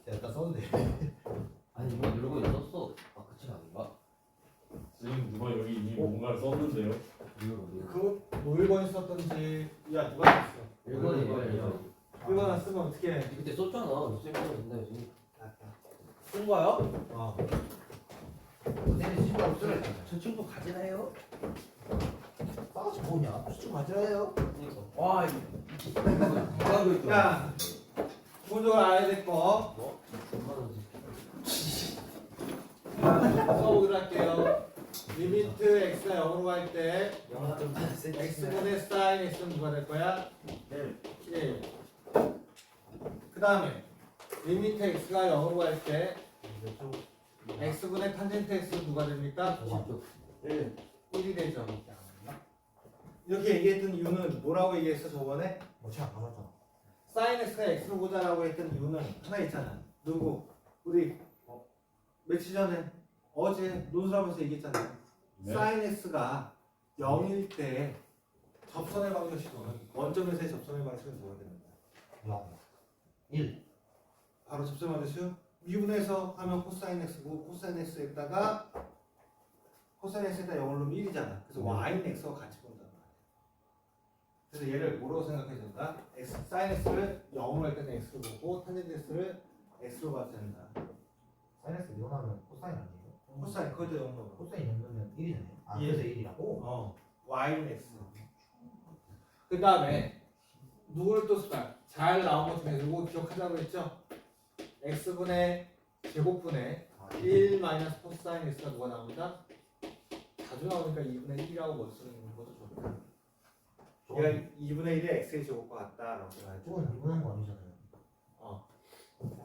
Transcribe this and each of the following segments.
제가 다 써도 돼. 아니 이거 누르고 있었어. 아 그치 아닌가? 지금 누가 여기 이미 뭔가를 썼는데요? 그거 뭐 1번 썼던지 야 누가 썼어? 1번이에요. 1번 쓰면 어떻게 해? 그때 썼잖아. 쓸거는 된다 지금. 쓴 거야? 어. 선생님 수가 없어요. 저 친구 가지나요? 싸가지 뭐냐? 저 친구 가지나요? 와 이거 야, 기본적으로 알아야 될 거. 뭐? 얼마나 써보기로 할게요. 리미트 x가 0으로 갈 때 영화 좀 x분의 sin x는 누가 될 거야? 1. 1. 그 다음에 리미트 x가 0으로 갈 때 x분의 탄젠트 x는 누가 됩니까? 1. 1이 되죠. 이렇게 얘기했던 이유는 뭐라고 얘기했어 저번에? 뭐잘 안 받았잖아. sin x가 x로 보자라고 했던 이유는 하나 있잖아. 누구? 우리 며칠 전에 어제 논술하면서 얘기했잖아. 네. sin x가 0일 때 접선의 방정식은 원점에서의 접선의 방식은 뭐가 됩니까? 0. 1. 바로 접선의 방정식 미분해서 하면 코사인 x고 코사인 x에다가 코사인 x에다 0을 넣으면 1이잖아. 그래서 y는 x와 같이 본단 말이야. 그래서 얘를 뭐라고 생각해야 된다? x, sin x를 0으로 할 때는 x로 보고 탄젠트 x를 x로 봐도 된다. 사인에서 이혼하면 코사인 아니에요? 코사인 그것도 0으로 코사인 연면은 1이잖아요. 아, 예. 그래서 1이라고? y는 x. 그 다음에 누구를 또 쓸까? 잘 나온 것 중에 누구 기억하자고 했죠? x분의 제곱분의 1 마이너스 코사인 x가 누가 나옵니다? 자주 나오니까 2분의 1이라고 못 쓰는 것도 좋다. 얘가 2분의 1의 x의 제곱과 같다라고 생각하죠. 그건 이혼한 거 아니잖아요.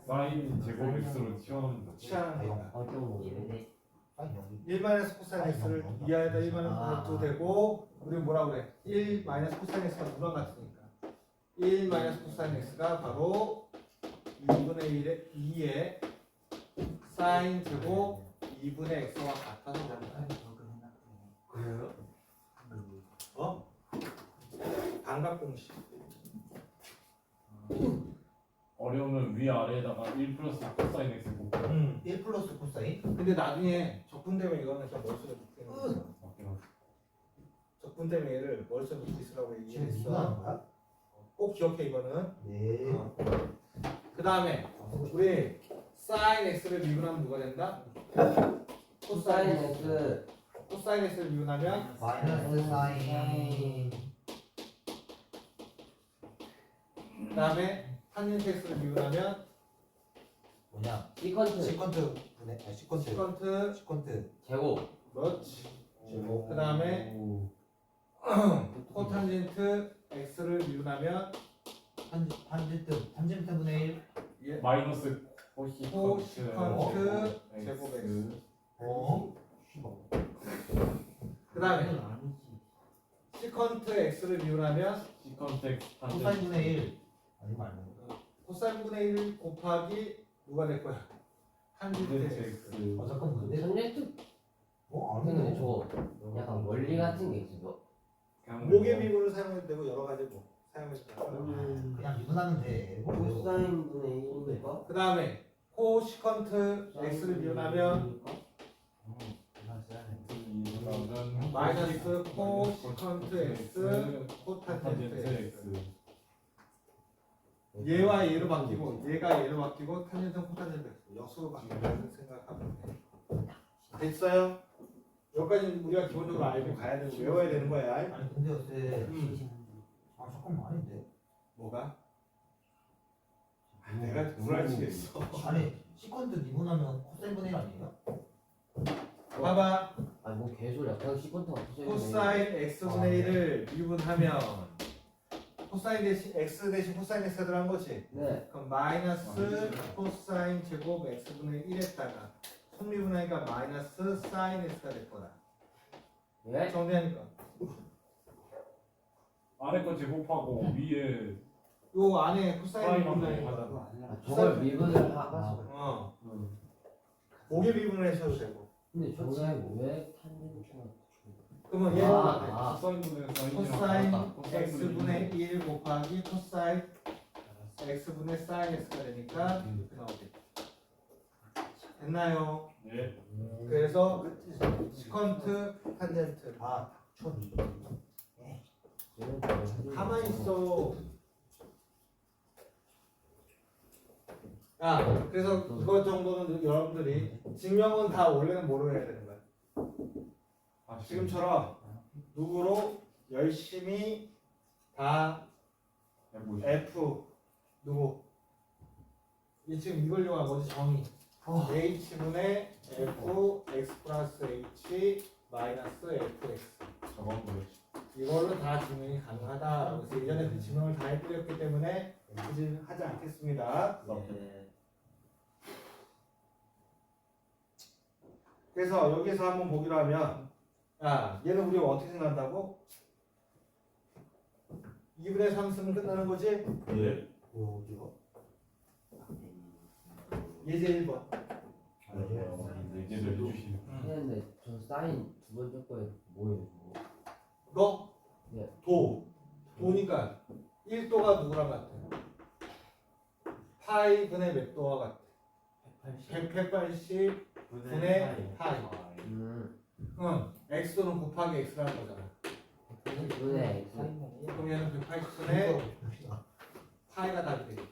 사인 제곱 x로 튀어나온다. 취하는 거야. 어쩌고 사인 0이 1 마이너스 코사인 x를 이하에다 1 마이너스 2 되고 우리는 뭐라고 그래? 1 마이너스 코사인 x가 누랑 같으니까 1 마이너스 코사인 x가 바로 2분의 1의 2의 사인 제곱 2분의 x와 같아서 그런다. 그래요? 반각 공식. 어려우면 위아래에다가 1 플러스 코사인 x 곱하기 1 플러스 코사인? 근데 나중에 적분되면 이거는 그냥 머릿속에 묻히는 거야. 적분되면 얘를 머릿속에 묻히 쓰라고 지금 얘기했어. 이혼하는 거야? 꼭 기억해 이거는. 네. 그 다음에 우리 sin x를 미분하면 누가 된다? 코사인 x 코사인 x를 미분하면 마이너스 사인. 그 다음에 탄젠트 x를 미분하면 뭐냐? 시컨트 시컨트 분의 시컨트. 시컨트 시컨트. 제곱 그렇지. 제곱. 그 다음에 코탄젠트 x를 미분하면 탄젠트 분의 1. 마이너스 코시컨트 코시컨트 제곱 x. 어? 그 다음에 시컨트 x를 미분하면 시컨트 x 코사인 탄젠트 분의 1. 아니 말고. 코사인 분의 1 곱하기 누가 될 거야? 탄젠트 x. x 잠깐 근데 탄젠트 근데 아니네. 저 약간 원리 같은 게 있어. 목의 미분을 사용해도 되고 여러 가지 뭐 사용해도 되고. 그냥 미분하면 돼. 코사인 분의 1인가? 그 다음에 코시컨트 x를 미분하면 마이너스 코시컨트 x 코탄젠트 x. 얘와 얘로 바뀌고 얘가 얘로 바뀌고 탄젠트 코탄젠트 x 역수로 바뀐다는 생각하면 돼. 됐어요? 여기까지 우리가 기본적으로 알고 가야 되고 외워야 되는 거야. 아니 근데 요새 아 잠깐만 아닌데. 뭐가? 내가 불알치겠어. 아니 시컨트 미분하면 코사인 분의 1 아니에요? 봐봐. 아니 뭐 개소리야. 그냥 시컨트가 코사인 x분의 1을 미분하면 코사인 대신 x 대신 코사인 x가 들어간 거지. 네. 그럼 마이너스 코사인 제곱 x분의 1에다가 손미분하니까 마이너스 사인 x가 될 거다. 예? 정리하니까 아래 거 제곱하고 위에 요 안에 코사인 사인 미분하니까 저걸 미분을 하가지고. 목의 미분을 하셔도 되고. 근데 저게 왜 탄젠트가 그러면 얘 코사인분의 사인이랑 코사인 x분의 1 곱하기 코사인 x분의 사인 x가 되니까 이렇게 나오겠지. 됐나요? 네. 그래서 시컨트 탄젠트. 아 닥쳐니. 가만히 있어. 야, 그래서 이것 정도는 여러분들이 증명은 다 원래는 뭐로 해야 되는 거야? 아, 지금처럼 누구로 열심히 다 해보시. F 누구? 이 지금 이걸로 한 거지 정의. H분의 F X 플러스 H 마이너스 FX. 저건 뭐였지? 이걸로 다 증명이 가능하다. 그래서 예전에 그 증명을 다 해드렸기 때문에 굳이 하지 않겠습니다. 그래서 여기서 한번 보기로 하면, 야, 얘는 우리가 어떻게 생각한다고? 2분의 3 쓰면 끝나는 거지? 네. 어디요? 예제 1번. 얘기를 해주시는. 했는데 저 사인 두 번째 거에 뭐예요? 이거? 너? 네. 도니까 1도가 누구랑 같아? 파이 분의 몇 도와 같아? 180 분의 파이. 응, x도는 곱하기 x라는 거잖아. 분의 X. 그럼 얘는 180분의 파이가 답이 되겠지.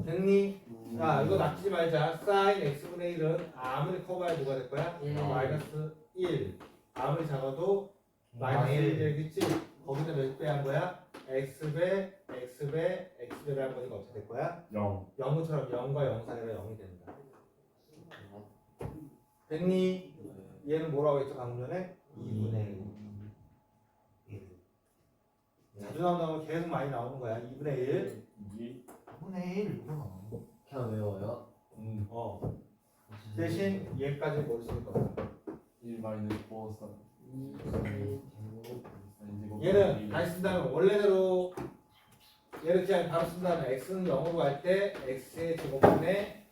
됐니? 자, 이거 낚이지 말자. 사인 x분의 1은 아무리 커봐야 누가 될 거야? 마이너스 1. 아무리 작아도 마이너스 1이 되겠지? 거기다 몇 배 한 거야? x배, x배, x배를 한 거니까 어떻게 될 거야? 0. 0처럼 0과 0 사이가 0이 된다. 됐니? 얘는 뭐라고 했죠? 방금 전에? 2분의 1. 자주 나온다고 계속 많이 나오는 거야. 2분의 1. 2. 2분의 1 이거나. 그냥 외워요? 대신 얘까지 머릿속에 떠. 1 마이너스 4. 얘는 다시 쓴다면 원래대로 얘를 그냥 바로 쓴다면 x는 0으로 갈 때 x의 제곱분의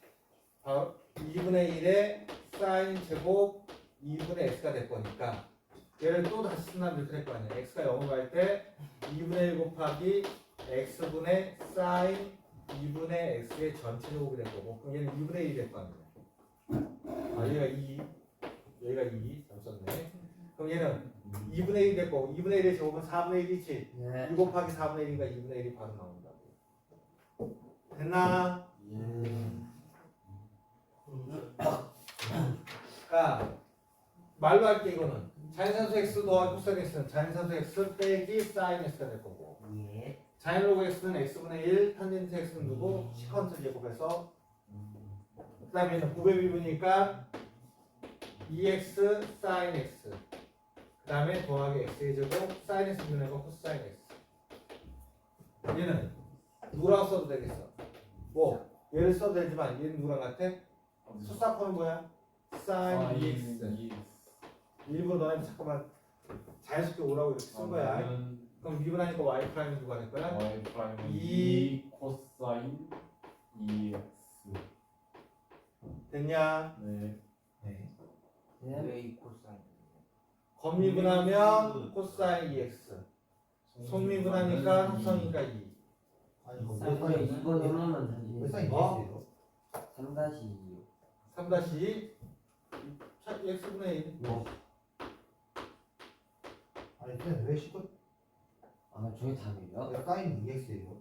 바로 2분의 1의 사인 제곱 2분의 x가 될 거니까 얘를 또 다시 쓴다면 이렇게 될 거 아니야. x가 0으로 갈 때 2분의 1 곱하기 x분의 사인 2분의 x의 전체 제곱이 될 거고 그럼 얘는 2분의 1이 될 거 아니야. 아 얘가 2 여기가 2 잘못 썼네. 그럼 얘는 2분의 1이 될 거고 2분의 1의 제곱은 4분의 1이지. 네. 2 곱하기 4분의 1이니까 2분의 1이 바로 나온다고. 됐나? 자, 말로 할게 이거는. 자연산수 x 더하기 코사인 x는 자연산수 x 빼기 사인 x가 될 거고 예. 자연로그 x는 x분의 1, 탄젠트 x는 누구? 시컨트 제곱해서 그 다음에 얘는 부배비분이니까 2x 사인 x 그 다음에 더하기 x의 제곱 사인 x 분의 거 코사인 x 얘는 누구라고 써도 되겠어? 뭐 얘를 써도 되지만 얘는 누구랑 같아? 수사코는 뭐야? 사인 2x 일부러 너네한테 잠깐만 자연스럽게 오라고 이렇게 쓴 거야. 그럼 미분하니까 y 프라임이 누가 될 거야? y 프라임은 2 코사인 2x. 됐냐? 네. 네. 네. 겉미분하면 코사인 2x 속미분하니까 합성이니까 2 아니 이거 사인 몇 사인? 이거 넣으면 몇 사인 어? 있어요? 3-2. 3-2 x분의 1 아니 근데 왜 시컷 아 저게 답이에요? 사인 2x예요?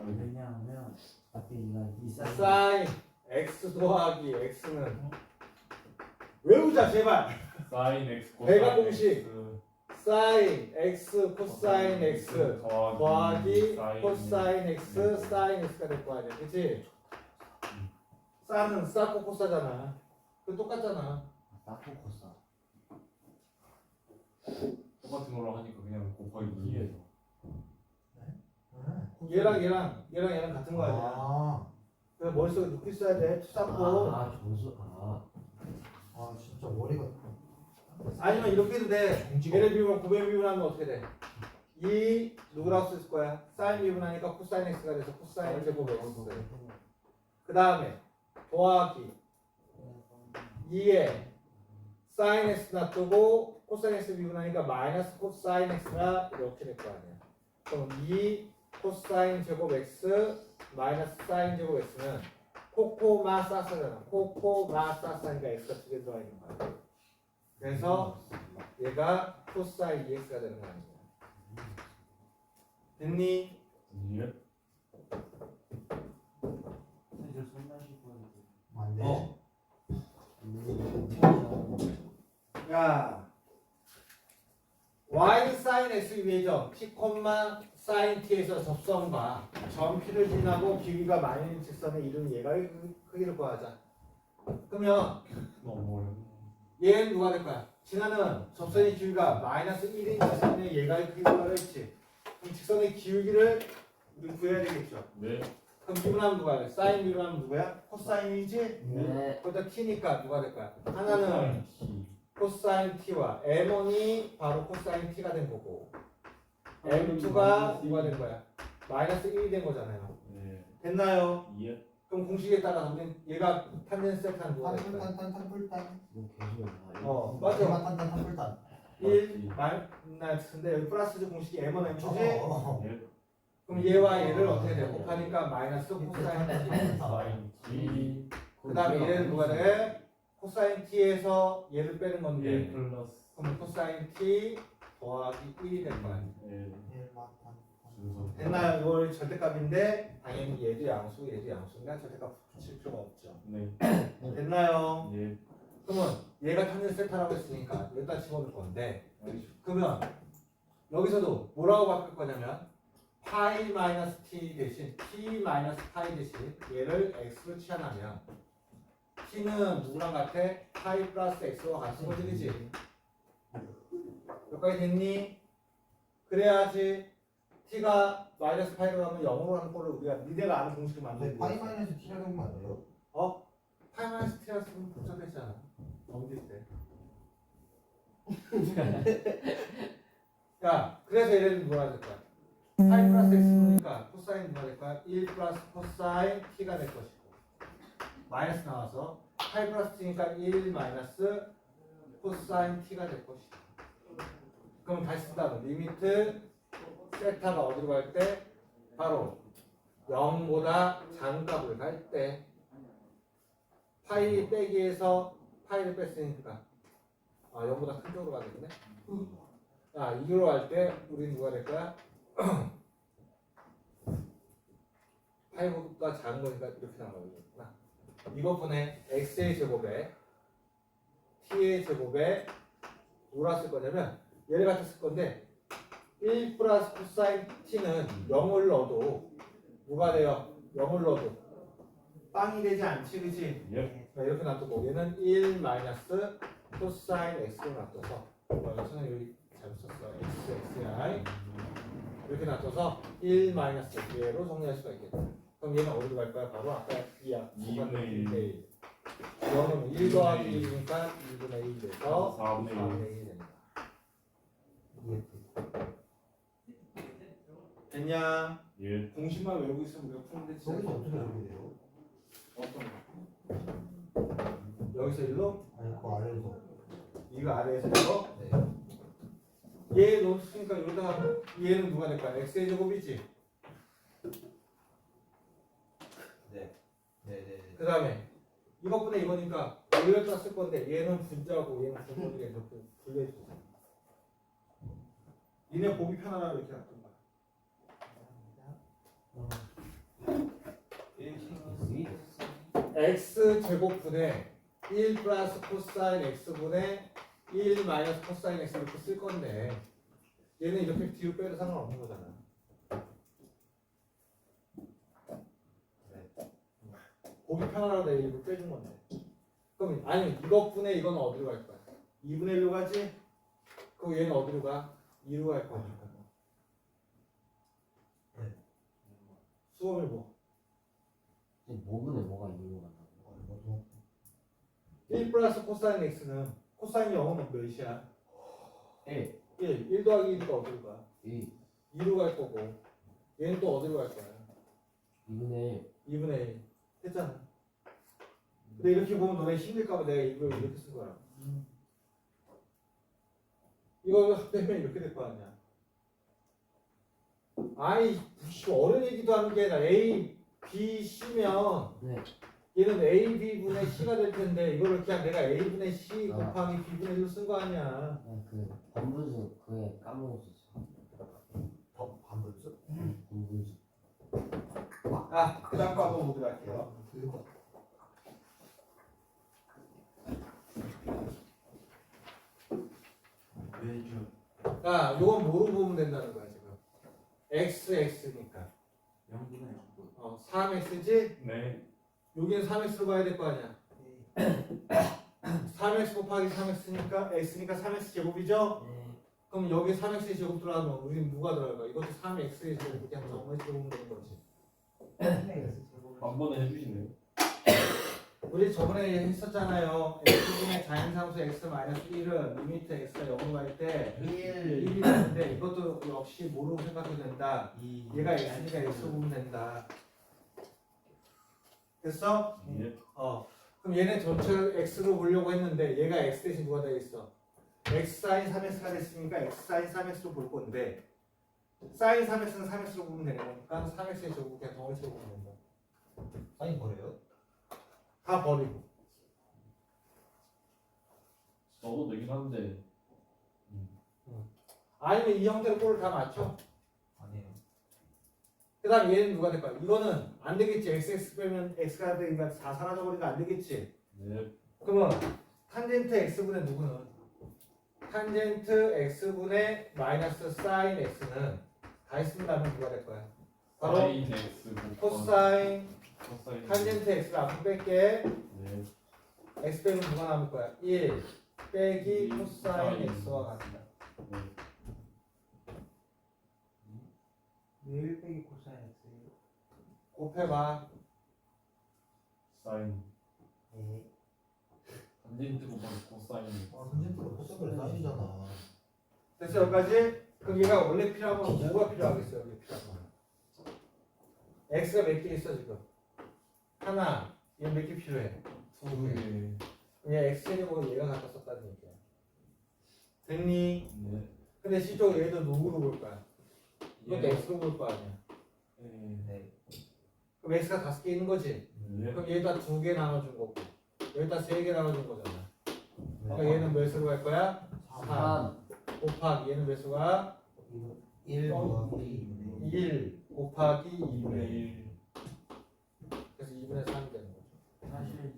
왜냐하면 앞에 이가 이 사인 x 더하기 x는 외우자 제발. 사인 x 배가 코사인 공식. x 사인 x 코사인 x 더하기 코사인 x 사인 x가 될 거 아니야, 그치? 사는 싸고 코사잖아. 그 똑같잖아. 나쁜 코사. 똑같은 걸로 하니까 그냥 곱하기 2에서 얘랑 같은 거 아니야. 아, 그래서 머릿속에 넣고 있어야 돼. 투잡고. 정수 아 진짜 머리가 아니면 이렇게 해도 돼. 얘를 비우면 900 비분하면 어떻게 돼? 이 누구라고 쓸 거야? 사인 비분하니까 코사인 x가 돼서 코사인 제곱 x. 그 다음에 더하기 2에 사인 x 놔두고 코사인 x 비분하니까 마이너스 코사인 x가 이렇게 될 거 아니야. 그럼 2 코사인 제곱 x 마이너스 사인 제곱 x는 코코마사사잖아. 코코마사사니까 x가 2개 들어가 있는 거야. 그래서 얘가 코사인 2x가 되는 거 아니야. 됐니? 예. 이제 손 마시고 안돼. 어. 야, y sin x 위에죠. p, sin t에서 접선과 점 p를 지나고 길이가 많은 직선의 이름 얘가 크기를 구하자. 그러면 너무 어려워. 얘는 누가 될 거야? 지나는 접선의 길이가 마이너스 1인 직선의 얘가 크기를 구하라 했지. 그럼 직선의 기울기를 우리 구해야 되겠죠. 네. 그럼 미분하면 누가 돼? 사인 미분하면 누구야? 코사인이지? 네. 거기다 t니까 누가 될 거야? 하나는 코사인 t와 m1이 바로 코사인 t가 된 거고 m2가 누가 된 거야? 마이너스 1이 된 거잖아요. 네. 됐나요? 예. 그럼 공식에 따라서 우린 얘가 탄젠스 세타는 누가 될 거야? 탄탄탄탄불단. 맞아. 탄탄탄탄불단. 1 마이너스인데 여기 플러스 공식이 m1 m2지? 예. 그럼 얘와 얘를 어떻게 돼? 곱하니까 마이너스 코사인 t. 사인 T. 그 다음에 얘는 누가 돼? 코사인 t에서 얘를 빼는 예. 건데 플러스. 그럼 코사인 t 더하기 1이 될 거야. 예. 순서. 됐나요? 이걸 절대값인데 당연히 얘도 양수, 얘도 양수니까 절대값 붙일 필요가 없죠. 네. 됐나요? 예. 그러면 얘가 탄젠 세타라고 했으니까 여기다 집어넣을 건데 그러면 여기서도 뭐라고 바꿀 거냐면 파이 마이너스 t 대신 t 마이너스 파이 대신 얘를 x로 치환하면 t는 누구랑 같아? 파이 플러스 x와 같은 거지, 그치? 여기까지 됐니? 그래야지 t가 마이너스 파이로 하면 0으로 하는 거를 우리가 니네가 아는 공식을 만들고 파이 마이너스 t라는 건 맞아요. 파이 마이너스 t라 쓰면 복잡했잖아. 넘길 때. 야, 그래서 얘는 뭐가 될 거야? 파이 플러스 x니까 코사인 뭐가 될 거야? 1 플러스 코사인 t가 될 것이고 마이너스 나와서 파이 플러스 t니까 1 마이너스 코사인 t가 될 것이다. 그럼 다시 쓴다면 리미트 세타가 어디로 갈 때? 바로 0보다 작은 값을 갈 때 파이 빼기에서 파이를 뺐으니까 0보다 큰 쪽으로 가겠네. 이거로 갈 때 우리는 누가 될 거야? 파이보다 작은 거니까 이렇게 나가겠구나. 이것분의 x의 제곱에 t의 제곱에 뭐라 쓸 거냐면 얘를 갖다 쓸 건데 1 플러스 코사인 t는 0을 넣어도 뭐가 돼요? 0을 넣어도 빵이 되지 않지, 그치? 예. 이렇게 놔두고 얘는 1 마이너스 코사인 x로 놔둬서 저는 여기 잘못 썼어. x, xi 이렇게 놔둬서 1 마이너스 얘로 정리할 수가 있겠다. 그럼 얘는 어디로 갈 거야? 바로 아까 이야 2분의 1. 0은 1 더하기 1이니까 2분의 1 돼서 4분의 4분의 1이 된다. 됐냐? 예. 공식만 외우고 있으면 우리가 푸는데 진짜 여기서 어떻게 그렇게 돼요? 어떤 거? 여기서 일로? 아니 그 아래에서. 이거 아래에서 이거? 얘 놓으니까 여기다가 얘는 누가 될 거야? x의 제곱이지? 네네. 그 다음에 이것분의 이거니까 여기다 쓸 건데 얘는 분자고 얘는 분모니까 이렇게 분리해주자. 니네 보기 편하라고 이렇게 놔둔 거야. x 제곱분의 1 플러스 코사인 x분의 1 마이너스 코사인 x 이렇게 쓸 건데 얘는 이렇게 뒤로 빼도 상관없는 거잖아. 보기 편하라고 내가 일부러 빼준 건데. 그럼 아니 이것분의 이건 어디로 갈 거야? 2분의 1로 가지? 그럼 얘는 어디로 가? 2로 갈 거니까. 수업을 뭐? 뭐분에 뭐가 있는 거 같나? 1 플러스 코사인 x는 코사인 0은 몇이야? 1, 1 더하기 1이니까 어디로 가? 2, 2로 갈 거고 얘는 또 어디로 갈 거야? 2분의 2분의 1 했잖아. 근데 이렇게 보면 너네 힘들까봐 내가 이걸 이렇게 쓴 거야. 이거 빼면 이렇게 될 거 아니야. 아이 어른 얘기도 하는 게 아니라 A, B, C면 네. 얘는 a b분의 c가 될 텐데 이거를 그냥 내가 a분의 c 곱하기 b분의 1로 쓴 거 아니야. 그 번분수 그게 까먹었었어. 반분수? 번분수. 아, 그 다음 거 한번 보도록 할게요. 왜죠? 자, 요건 뭐로 보면 된다는 거야 지금. x니까 0분의 3x지? 네. 여기는 3x로 봐야 될 거 아니야. 3x 곱하기 3x니까 x니까 3x 제곱이죠? 그럼 여기 3x의 제곱 들어가면 우리는 뭐가 들어갈까? 이것도 3x의 제곱 그냥 정말 제곱은 되는 거지. 한 번에 해주시네요. 우리 저번에 했었잖아요. x분의 자연상수 x 마이너스 1은 리미트 x가 0으로 갈 때 1이 되는데 이것도 역시 뭐로 생각해도 된다. 얘가 x니까 x로 보면 된다. 됐어? 예. 그럼 얘네 전체를 x로 보려고 했는데 얘가 x 대신 누가 되어 있어? x 사인 3x가 됐으니까 x 사인 3x로 볼 건데 사인 3x는 3x로 보면 되는 거니까 3x의 제곱 그냥 덩어리로 보면 된다. 사인 뭐래요? 다 버리고. 저도 되긴 한데 아니면 이 형태로 꼴을 다 맞춰. 아니에요. 그 다음 얘는 누가 될까요? 이거는 안 되겠지. xx 빼면 x가 되니까 4 사라져버리니까 안 되겠지. 네. 그러면 탄젠트 x분의 누구는? 탄젠트 x분의 마이너스 사인 x는 다 했으면 다음에 누가 될 거야? 바로 사인 x 코사인 코사인 탄젠트 x를 앞으로 뺄게. 네. x 빼면 누가 남을 거야? 1 빼기 코사인 코사인. x와 같다. 네. 1 빼기 코사인 x. 곱해봐. 사인 네. 탄젠트 곱하기 코사인 선생님도 코사인을 사인이잖아. 됐어 여기까지? 그럼 얘가 원래 필요한 건 뭐가 필요하겠어요? 여기 필요한 건 x가 몇 개 있어 지금? 하나. 얘 몇 개 필요해? 두 개. 네. 그냥 x제곱은 얘가 갖다 썼다는 얘기야. 됐니? 네. 근데 실제로 얘도 누구로 볼 거야? 이것도 예. x로 볼 거 아니야. 네. 그럼 x가 5개 있는 거지? 네. 그럼 얘다 2개 나눠준 거고 여기다 3개 나눠준 거잖아. 그러니까 얘는 몇으로 갈 거야? 3 곱하기 얘는 몇수가? 1 곱하기 1 곱하기 2분의 1. 1. 그래서 2분의 3이 되는 거죠. 사실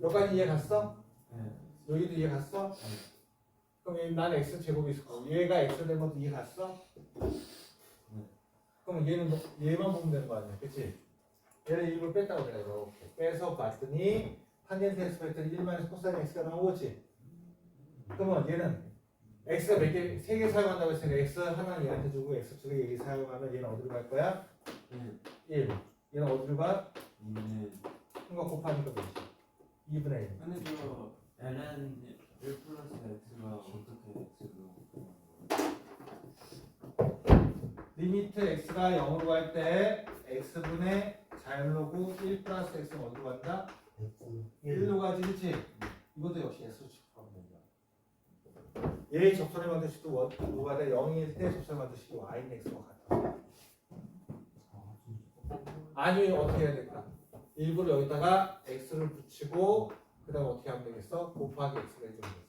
여기까지 이해 갔어? 네. 여기도 이해 갔어? 그럼 난 x 제곱이 있을 거고 얘가 x 된 것도 이해 갔어? 그럼 얘는 얘만 보면 되는 거 아니야, 그치? 얘는 일부러 뺐다고 그래, 이렇게 빼서 봤더니 탄젠트 x 벡터는 1 코사인 x가 나오지. 그러면 얘는 x가 몇 개, 3개 사용한다고 했으니까 x 하나는 얘한테 주고 x 2개 얘기 사용하면 얘는 어디로 갈 거야? 1. 얘는 어디로 가? 한거 곱하니까 몇이? 2분의 1. 근데 저 ln 1 플러스 x가 어떻게 x로 리미트 x가 0으로 갈 때 x분의 자연로고 1 플러스 x는 어디로 간다? 1로 가지, 그치? 이것도 역시 x로 집합하면 된다. 얘의 접선의 방정식도 뭐가 돼? 0일 때 접선의 방정식이 y는 x와 같아. 아니면 어떻게 해야 될까? 일부러 여기다가 x를 붙이고 그 다음 어떻게 하면 되겠어? 곱하기 x를 해주면 되겠어.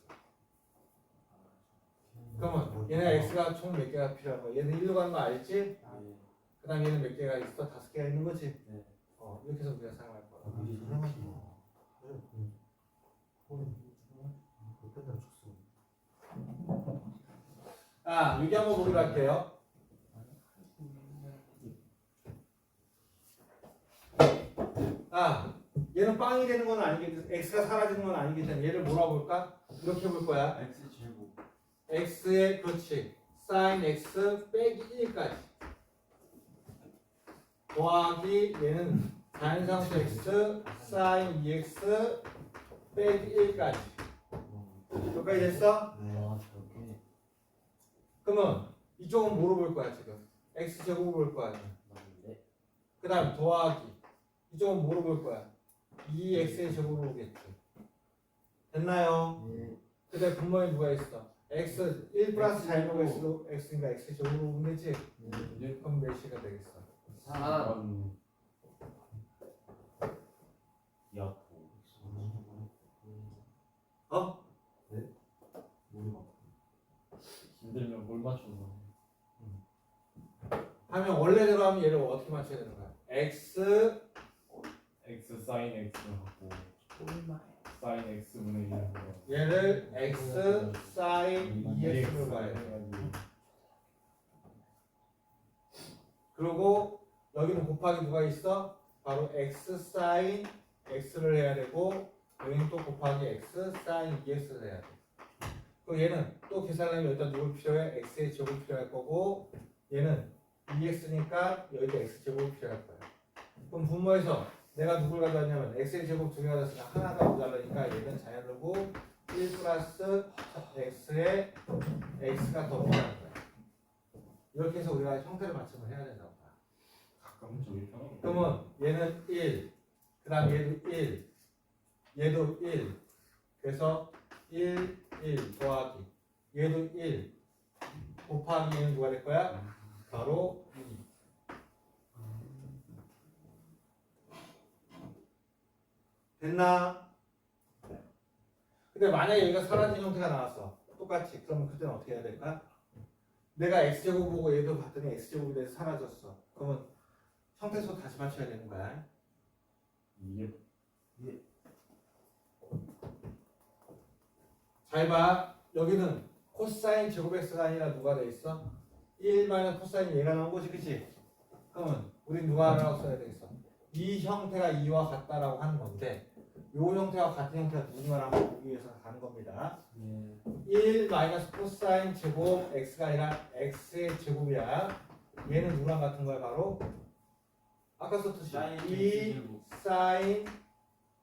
그러면 얘네가 x가 총 몇 개가 필요한 거야? 얘는 1로 가는 거 알지? 그 다음 얘는 몇 개가 있어? 5개가 있는 거지? 네. 이렇게 해서 우리가 사용할 거야. 여기 한번 보기로 할게요. 얘는 빵이 되는 건 아니겠지, x가 사라지는 건 아니기 때문에 얘를 뭐라고 볼까? 이렇게 볼 거야. x 제곱 x의 그렇지 sin x 빼기 1까지 더하기 얘는 자연상수 x sin 2x 빼기 1까지 여기까지 됐어? 아 저게 그러면 이쪽은 뭐로 볼 거야 지금? x 제곱을 볼 거 아니야. 맞는데? 그 다음 더하기 이쪽은 뭐로 볼 거야? 2x의 제곱으로 오겠지. 됐나요? 그 다음 분모에 누가 있어? x 1 플러스 자연로가 x니까 x 제곱으로 오면 되지? 그럼 몇이가 되겠어? 4 야토. 어? 힘들면 뭘 맞춰서. 하면 원래대로 하면 얘를 어떻게 맞춰야 되는 거야? x x 사인 x 하고 사인 x 분의 1. 얘를 x sin 2x로 봐야 돼. 그리고 여기는 곱하기 누가 있어? 바로 x sin x를 해야 되고 여기는 또 곱하기 x sin 2x를 해야 돼. 그리고 얘는 또 계산하려면 여기다 누굴 필요해? x의 제곱이 필요할 거고 얘는 2x니까 여기도 x제곱이 필요할 거야. 그럼 분모에서 내가 누굴 가져왔냐면 x의 제곱 2개 가져왔으니까 하나가 모자라니까 얘는 자연르고 1 플러스 x에 x가 더 필요한 거야. 이렇게 해서 우리가 형태를 맞춤을 해야 된다고 봐. 가끔은 저기 편하고. 그러면 얘는 1, 그 다음 얘도 1, 얘도 1, 그래서 1, 1 더하기 얘도 1 곱하기 얘는 누가 될 거야? 바로 2. 됐나? 근데 만약에 여기가 사라진 형태가 나왔어. 똑같이. 그러면 그때는 어떻게 해야 될까? 내가 x제곱 보고 얘도 봤더니 x제곱이 돼서 사라졌어. 그러면 형태소 다시 맞춰야 되는 거야. 이게 잘 봐. 여기는 코사인 제곱 x가 아니라 누가 돼 있어? 1 마이너스 코사인 얘가 나온 거지, 그치? 그러면 우린 누가 하라고 써야 되겠어? 이 형태가 이와 같다라고 하는 건데 이 형태와 같은 형태가 누군가라고 보기 위해서 가는 겁니다. 1 마이너스 코사인 제곱 x가 아니라 x의 제곱이야. 얘는 누구랑 같은 거야? 바로 아까 썼듯이 사인 2 사인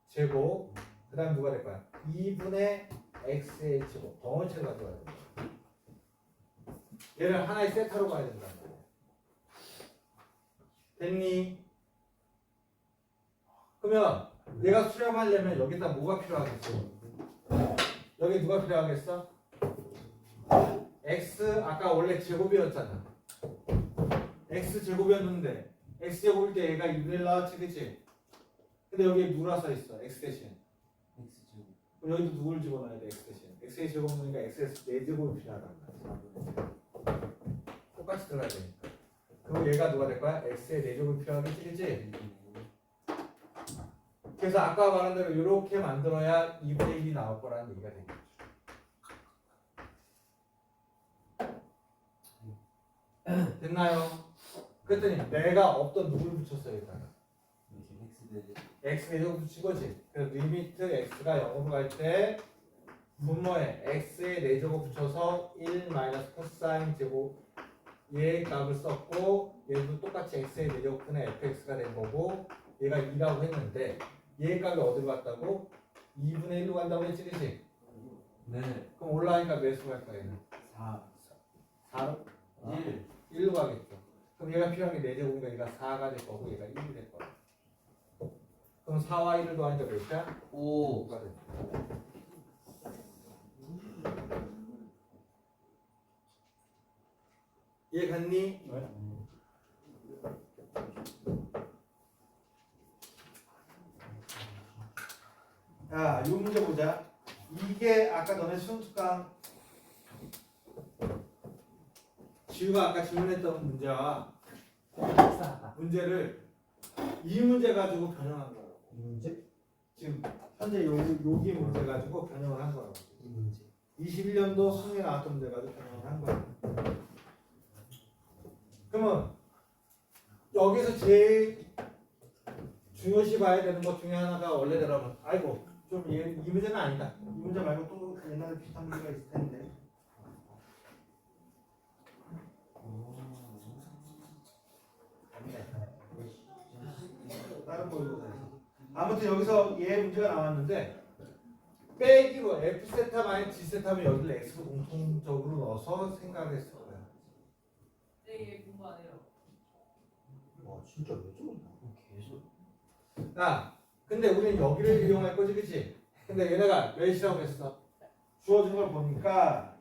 제곱 그 다음 누가 될 거야? 2분의 x의 제곱 덩어리를 가져와야 돼. 얘를 하나의 세타로 봐야 된다는 거야. 됐니? 그러면 얘가 수렴하려면 여기다 뭐가 필요하겠어? 여기 누가 필요하겠어? x 아까 원래 제곱이었잖아. x 제곱이었는데 x 제곱일 때 얘가 2분의 1 나왔지, 그치? 근데 여기에 누가 써 있어? x 대신. X제곱 그럼 여기도 누굴 집어넣어야 돼? x 대신. x의 제곱이니까 x에서 4제곱이 필요하단 말이야. 똑같이 들어가야 되니까. 그럼 얘가 누가 될 거야? x의 4제곱이 필요하겠지, 그치? 그래서 아까 말한 대로 이렇게 만들어야 2분의 1이 나올 거라는 얘기가 되겠죠. 됐나요? 그랬더니 내가 없던 누굴 붙였어요, 일단. x 제곱 붙인 거지. 그래서 리미트 x가 0으로 갈 때 분모에 x의 4제곱 붙여서 1 마이너스 코사인 제곱 얘의 값을 썼고 얘도 똑같이 x의 4제곱 분의 fx가 된 거고 얘가 2라고 했는데 얘의 값이 어디로 갔다고? 2분의 1로 간다고 했지, 그치? 네 그럼 올라가니까 몇으로 갈 거야, 얘는? 4 4로? 1 1로 가겠죠. 그럼 얘가 필요한 게 4제곱이니까 얘가 4가 될 거고 얘가 1이 될 거야. 그럼 4와 1을 더하니까 몇이야? 5 5가 돼. 이해 갔니? 자, 이 문제 보자. 이게 아까 너네 수능특강 지우가 아까 질문했던 문제와 문제를 이 문제 가지고 변형한 거라고. 이 문제? 지금 현재 여기 문제 가지고 변형을 한 거라고. 이 문제. 21년도 수능에 나왔던 문제 가지고 변형을 한 거야. 그러면 여기서 제일 중요시 봐야 되는 것 중에 하나가 원래대로 하면 아이고 좀 이 문제는 아니다. 이 문제 말고 또 옛날에 비슷한 문제가 있을 텐데. 다른 모의고사에서. 아무튼 여기서 얘 문제가 나왔는데 빼기로 f 세타 마이너스 g 세타면 여기를 x로 공통적으로 넣어서 생각을 했을 거야. 네, 공부 안 해요. 와 진짜 왜 저런다. 계속 아, 근데 우리는 여기를 이용할 거지, 그치? 근데 얘네가 몇이라고 했어? 주어진 걸 보니까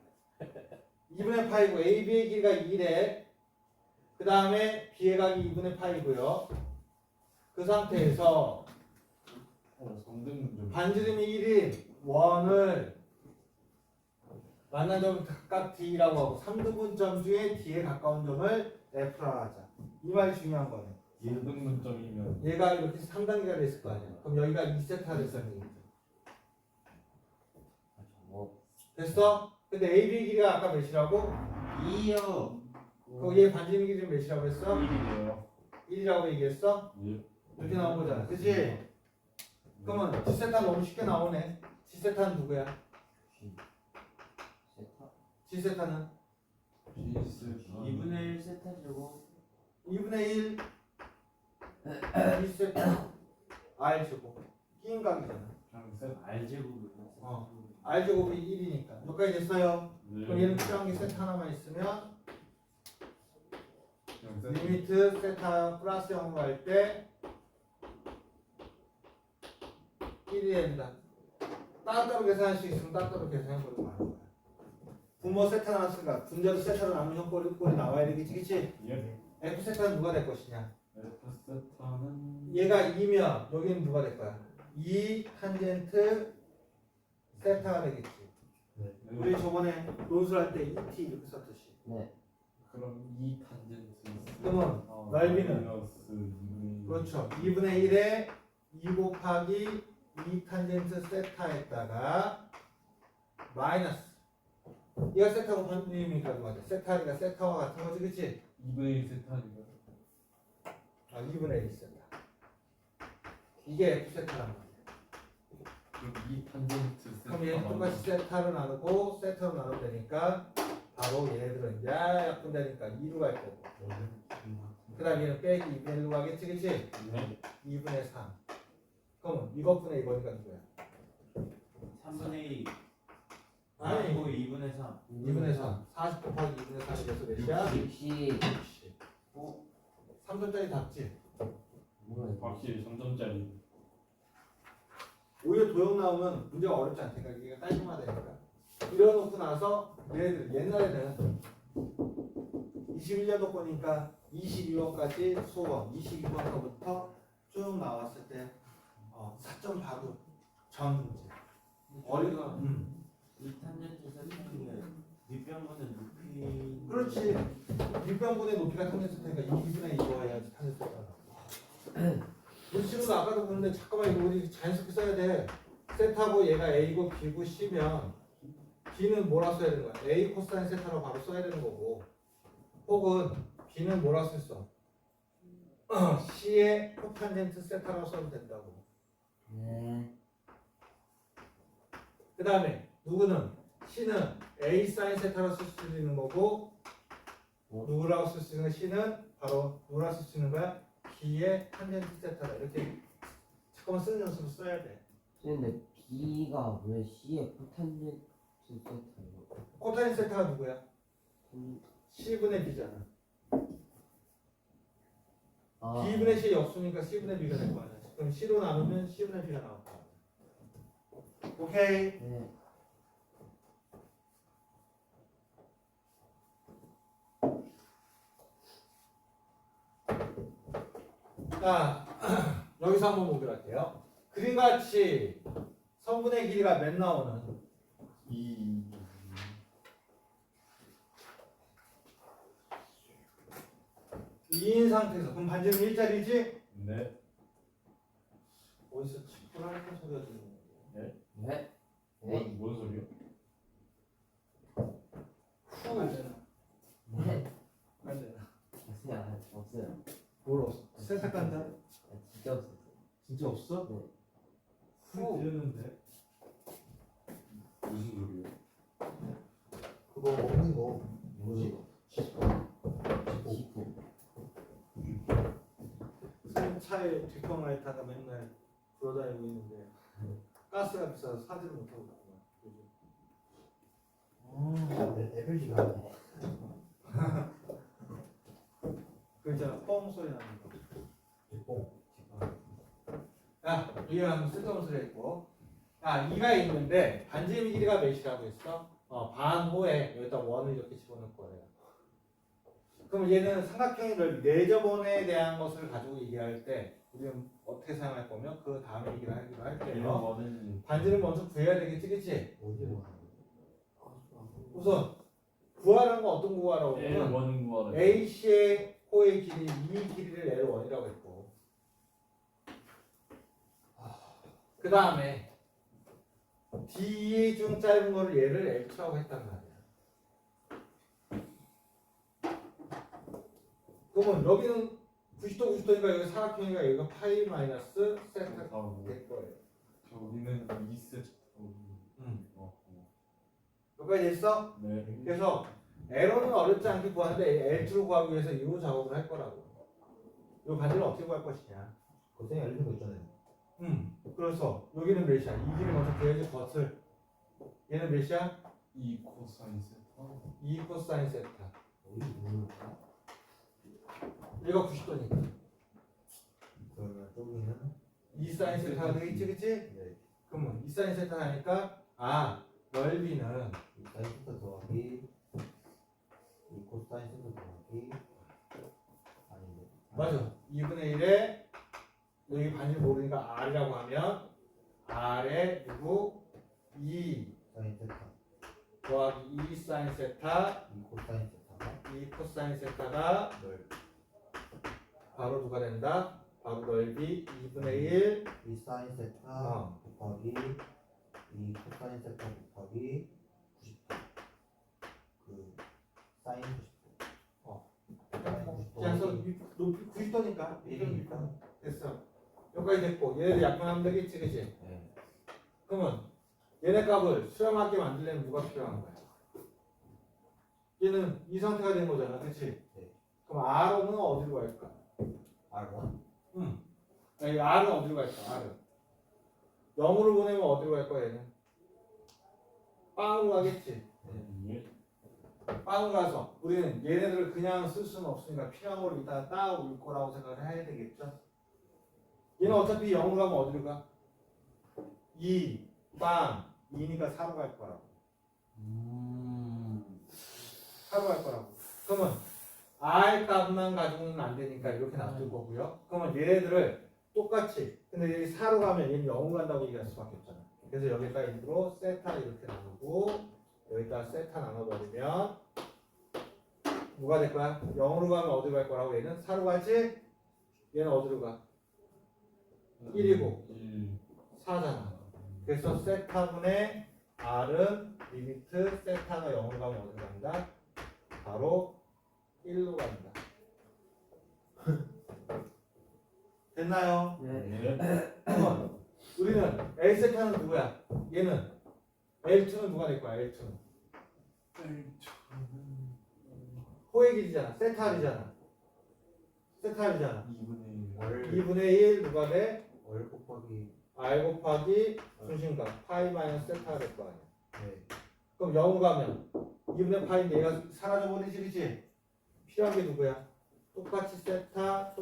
2분의 파이고 AB의 길이가 2래. 그 다음에 b의 각이 2분의 파이고요. 그 상태에서 성등분점. 반지름이 1인 원을 만난 점을 각각 d라고 하고 3등분점 중에 d에 가까운 점을 f라 하자. 이 말이 중요한 거네. 2등분점이면 얘가 이렇게 3단계가 됐을 거 아니야. 그럼 여기가 2세타가 됐다는 얘기죠. 저거 됐어? 근데 AB 길이가 아까 몇이라고? 2요. 그럼 얘 반지름 길이는 몇이라고 했어? 1이에요. 1이라고 얘기했어? 예. 이렇게 나온 거잖아. 그치? 그러면 G세타 너무 쉽게 나오네. G세타는 누구야? 세타 G세타는? 2분의 1 세타 제곱 2분의 1 G세타 R제곱 끼인 각이잖아. 그냥 셋. R 제곱이요. R제곱이 1이니까 여기까지 됐어요. 그럼 네. 얘는 필요한 게 세타 하나만 있으면 그냥 셋. 리미트 세타 플러스 0으로 갈 때 1이 된다. 따로따로 계산할 수 있으면 따로따로 계산해버리고 마는 거야. 분모 세타 나왔으니까 분자도 세타로 나누면 꼴이 나와야 되겠지, 그치? 예. F 세타는 누가 될 것이냐? F 세타는 얘가 2면 여기는 누가 될 거야? 2 탄젠트 세타가 되겠지. 우리 저번에 논술할 때 2t 이렇게 썼듯이. 네 그럼 2 탄젠트. 그러면 넓이는? 마이너스 2분의 그렇죠. 2분의 1에 2 곱하기 2 탄젠트 세타에다가 마이너스. 얘가 세타고 반지름이니까 누가 돼? 세타니까 세타와 같은 거지, 그치? 2분의 1 세타니까. 아, 2분의 1 세타. 이게 F 세타란 말이야. 그럼 2 탄젠트 세타. 그럼 얘는 똑같이 세타로 나누고 세타로 나누면 되니까 바로 얘네들은 이제 약분되니까 2로 갈 거고. 그 다음 얘는 빼기 2분의 1로 가겠지, 그치? 네. 2분의 3. 그럼 이것분의 이거니까 누구야? 3분의 2 아니, 아니고 2분의 3 2분의 3. 40 곱하기 2분의 3이 돼서 몇이야? 60 3점짜리 답지? 뭐야 이거 확실히 3점짜리. 오히려 도형 나오면 문제가 어렵지 않다니까 이게 깔끔하다니까. 이래놓고 나서 얘네들 옛날에는 21년도 거니까 22번까지 수업 22번서부터 쭉 나왔을 때 4점 바로 전 문제. 어리가 2 탄젠트 세타인데 윗변분의 높이 그렇지. 밑변분의 높이가 탄젠트 테니까 2분의 2거 해야지 탄젠트 테니까. 우리 친구도 아까도 보는데 잠깐만 이거 우리 자연스럽게 써야 돼. 세타고 얘가 A고 B고 C면 B는 뭐라 써야 되는 거야? A 코사인 세타로 바로 써야 되는 거고, 혹은 B는 뭐라 쓸 수? C의 코탄젠트 세타라고 써도 된다고. 네 그 다음에 누구는 C는 A 사인 세타로 쓸 수 있는 거고, 누구라고 쓸 수 있는 C는 바로 누구라고 쓸 수 있는 거야? B의 탄젠트 세타다. 이렇게 잠깐만 쓰는 연습을 써야 돼. 근데 B가 왜 C의 포탄젠트 세타예요? 코탄 세타가 누구야? C분의 B잖아. 아 B분의 C의 역수니까 C분의 B가 될 거 아니야. 그럼 C로 나누면 C분의 B가 나올 거야. 오케이. 네 자, 여기서 한번 보기로 할게요. 그림같이 선분의 길이가 몇 나오는 2. 2인 상태에서 그럼 반지름 1짜리지? 네. 어디서 치프라니까 소리가 들리는 거야? 네 뭔 소리요? 안 되나? 네 안 되나? 없어요 뭘 없어? 세탁 간다? 아, 진짜 없었어요 진짜 없어? 네 후. 들렸는데. 무슨 소리요? 그거 먹는 거 뭐지? 시포 새 차에 뒷방라이트하다 맨날 돌아다니고 있는데 가스가 비싸서 사지를 못하고 있구만 요즘. 레벨지가 그 있잖아 뻥 소리 나는 거. 뽕. 야, 이게 한번 쓸데없는 소리 했고. 야, 2가 있는데 반지름 길이가 몇이라고 했어? 반호에 여기다 원을 이렇게 집어넣을 거예요. 그럼 얘는 삼각형을 내저번에 대한 것을 가지고 얘기할 때 우리는 어떻게 사용할 거면 그 다음에 얘기를 하기로 이런 할게요. 거는 반지를 먼저 구해야 되겠지, 그치? 어디로 우선 구하라는 건 어떤 거 구하라고 L 하면 원 구하라. AC의 호의 길이 이 길이를 L1이라고 했고 그 다음에 D 중 짧은 거를 얘를 L2라고 했단 말이야. 그러면 여기는 90도 90도니까 여기 사각형이니까 여기가 파이 마이너스 세타 하고 될 거예요. 저 우리는 2세트. 여기까지 됐어? 네. 그래서 L은 어렵지 않게 구하는데 L2로 구하기 위해서 이 작업을 할 거라고. 이 반지를 어떻게 구할 것이냐. 거생이 알려준 거 있잖아요. 그래서 여기는 몇이야? 이 길이 먼저 구해야지 겉을. 얘는 몇이야? 2 코사인 세타. 2 코사인 세타. 어디 모르겠다. 얘가 90도니까. 그러면 저기는 2 사인 세타가 되겠지, 그치? 네. 그러면 2 사인 세타 하니까 넓이는 이 사인 센터 더하기 이 코사인 센터 더하기 아닌데. 맞아. 2분의 1에 여기 반지를 모르니까 R이라고 하면 R에 누구? 2 사인 세타 더하기 2 사인 세타 이 코사인 세타가 2 코사인 세타가 넓. 바로 누가 된다? 바로 넓이 2분의 1 이 사인 세타 곱하기 이 코사인 세타 곱하기 90도. 그 사인 90도. 사인 90도. 그래서 높이 90도니까 1이니까 됐어. 여기까지 됐고 얘네들 약분하면 되겠지, 그치? 네. 그러면 얘네 값을 수렴하게 만들려면 누가 필요한 거야? 얘는 이 상태가 된 거잖아, 그치? 네. 그럼 R은 어디로 갈까? R1 아니, R은 어디로 갈까? R은 0으로 보내면 어디로 갈 거야 얘는? 빵으로 가겠지. 예. 빵으로 가서 우리는 얘네들을 그냥 쓸 수는 없으니까 필요한 걸 이따가 따올 거라고 생각을 해야 되겠죠. 얘는 어차피 0으로 가면 어디로 가? 2, 빵, 2니까 4로 갈 거라고. 4로 갈 거라고. 그러면 R 값만 가지고는 안 되니까 이렇게 놔둘 거고요. 그러면 얘네들을 똑같이, 근데 여기 4로 가면 얘는 0으로 간다고 얘기할 수밖에 없잖아. 그래서 여기다 일부러 세타 이렇게 나누고 여기다 세타 나눠버리면 뭐가 될 거야? 0으로 가면 어디로 갈 거라고? 얘는 4로 가지? 얘는 어디로 가? 1이고 1. 4잖아. 그래서 세타분의 R은 리미트 세타가 0으로 가면 어디로 간다? 바로 1로 간다. 됐나요? 네. 그러면 우리는 L 세타는 누구야? 얘는 L2는 누가 될 거야? L2는 호의 길이잖아. 세타이잖아. 세타이잖아. 2분의 1. 2분의 1 누가 돼? 월 곱하기 R 곱하기 중심각 파이 마이너스 세타가 될 거 아니야. 네. 그럼 0으로 가면 2분의 파인데 얘가 사라져버리지, 그치? 필요한 게 누구야? 똑같이 세타가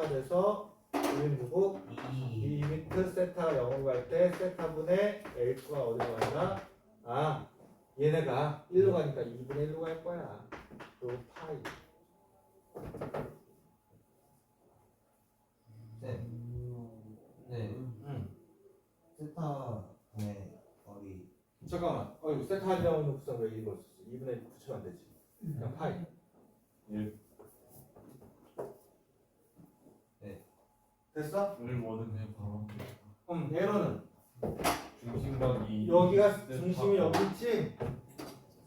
돼서 우리는 누구? 2 이 리미트 세타가 0으로 갈 때 세타분의 L2가 어디로 간다? 얘네가 1로 가니까 2분의 1로 갈 거야. 그리고 파이. 네. 세타분의 거리 잠깐만. 이거 세타하려고 하는 구성 왜 이걸 썼어? 2분의 1 붙이면 안 되지. 그냥 파이. 1. 됐어? 1 뭐든 바로. 얘로는 중심각이 여기가 중심이 여기 있지?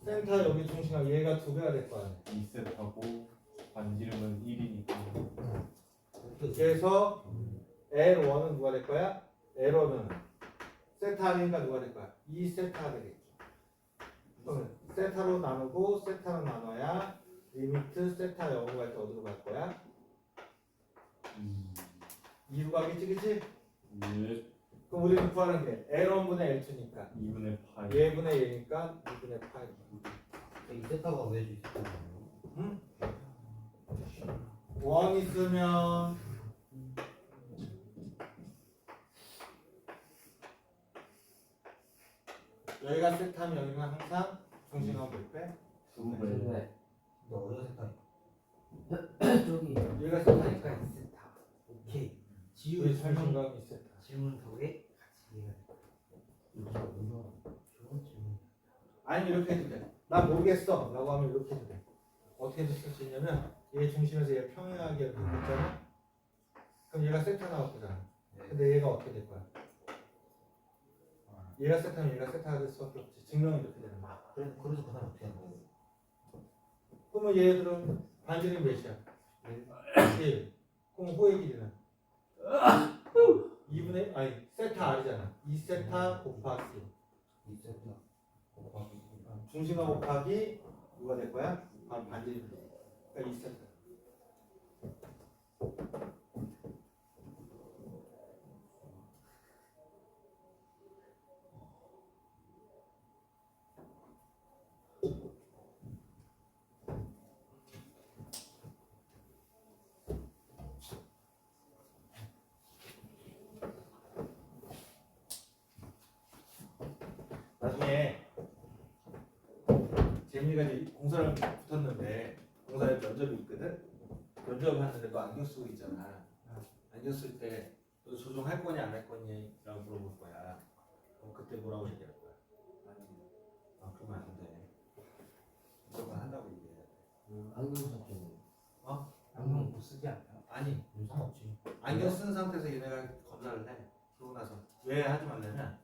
센터 여기 중심각 얘가 2배가 될 거 아니야. 2세트하고 반지름은 1이니까. 그래서 L1은 누가 될 거야? L1은 세타니까 누가 될 거야? 2세타가 되겠죠. 그러면 세타로 나누고 세타로 나눠야 리미트 세타 0으로 갈 때 어디로 갈 거야? 2로 가겠지, 그치? 1. 그럼 우리는 구하는 게 L1분의 L2니까 2분의 8. 얘분의 얘니까 2분의 8. 이 세타가 왜 있었나요? 응? 원 있으면 여기가 세타면 여기는 항상 중심은 몇 배? 2배. 네. 너 어디가 세타니? 저기 얘가 세타니까 세타. 오케이. 지우의 설명감이 세타. 질문 덕에 같이 해야 돼. 이거 좋은 질문. 아니 이렇게 해도 돼. 나 모르겠어 라고 하면 이렇게 해도 돼. 어떻게 쓸 수 있냐면 얘 중심에서 얘 평행하게 이렇게 있잖아. 그럼 얘가 세타 나올 거잖아. 근데 얘가 어떻게 될 거야? 얘가 세타면 얘가 세타가 될 수밖에 없지. 증명이 이렇게 되는 거야. 그래서 그 사람 어떻게 하는 거예요? 그러면 얘들은 반지름 몇이야? 1. 그럼 호의 길이는? 2분의 아니 세타 R이잖아. 2세타 곱하기 이 세타 곱하기 중심화 곱하기 누가 될 거야? 반지름. 그러니까 2세타. 나중에 재민이가 이제 공사를 붙었는데 공사에 면접이 있거든. 면접을 하는데 너 안경 쓰고 있잖아. 안경 쓸 때 너 조종할 거냐 안 할 거냐라고 물어볼 거야. 그럼 그때 뭐라고 얘기할 거야? 아 그러면 안 돼. 무조건 한다고 얘기해야 돼. 안경 썼잖아요. 안경 못 쓰지 않나요? 아니 상관없지. 안경 쓴 상태에서 얘네가 검사를 해. 그러고 나서 왜 하지 말냐면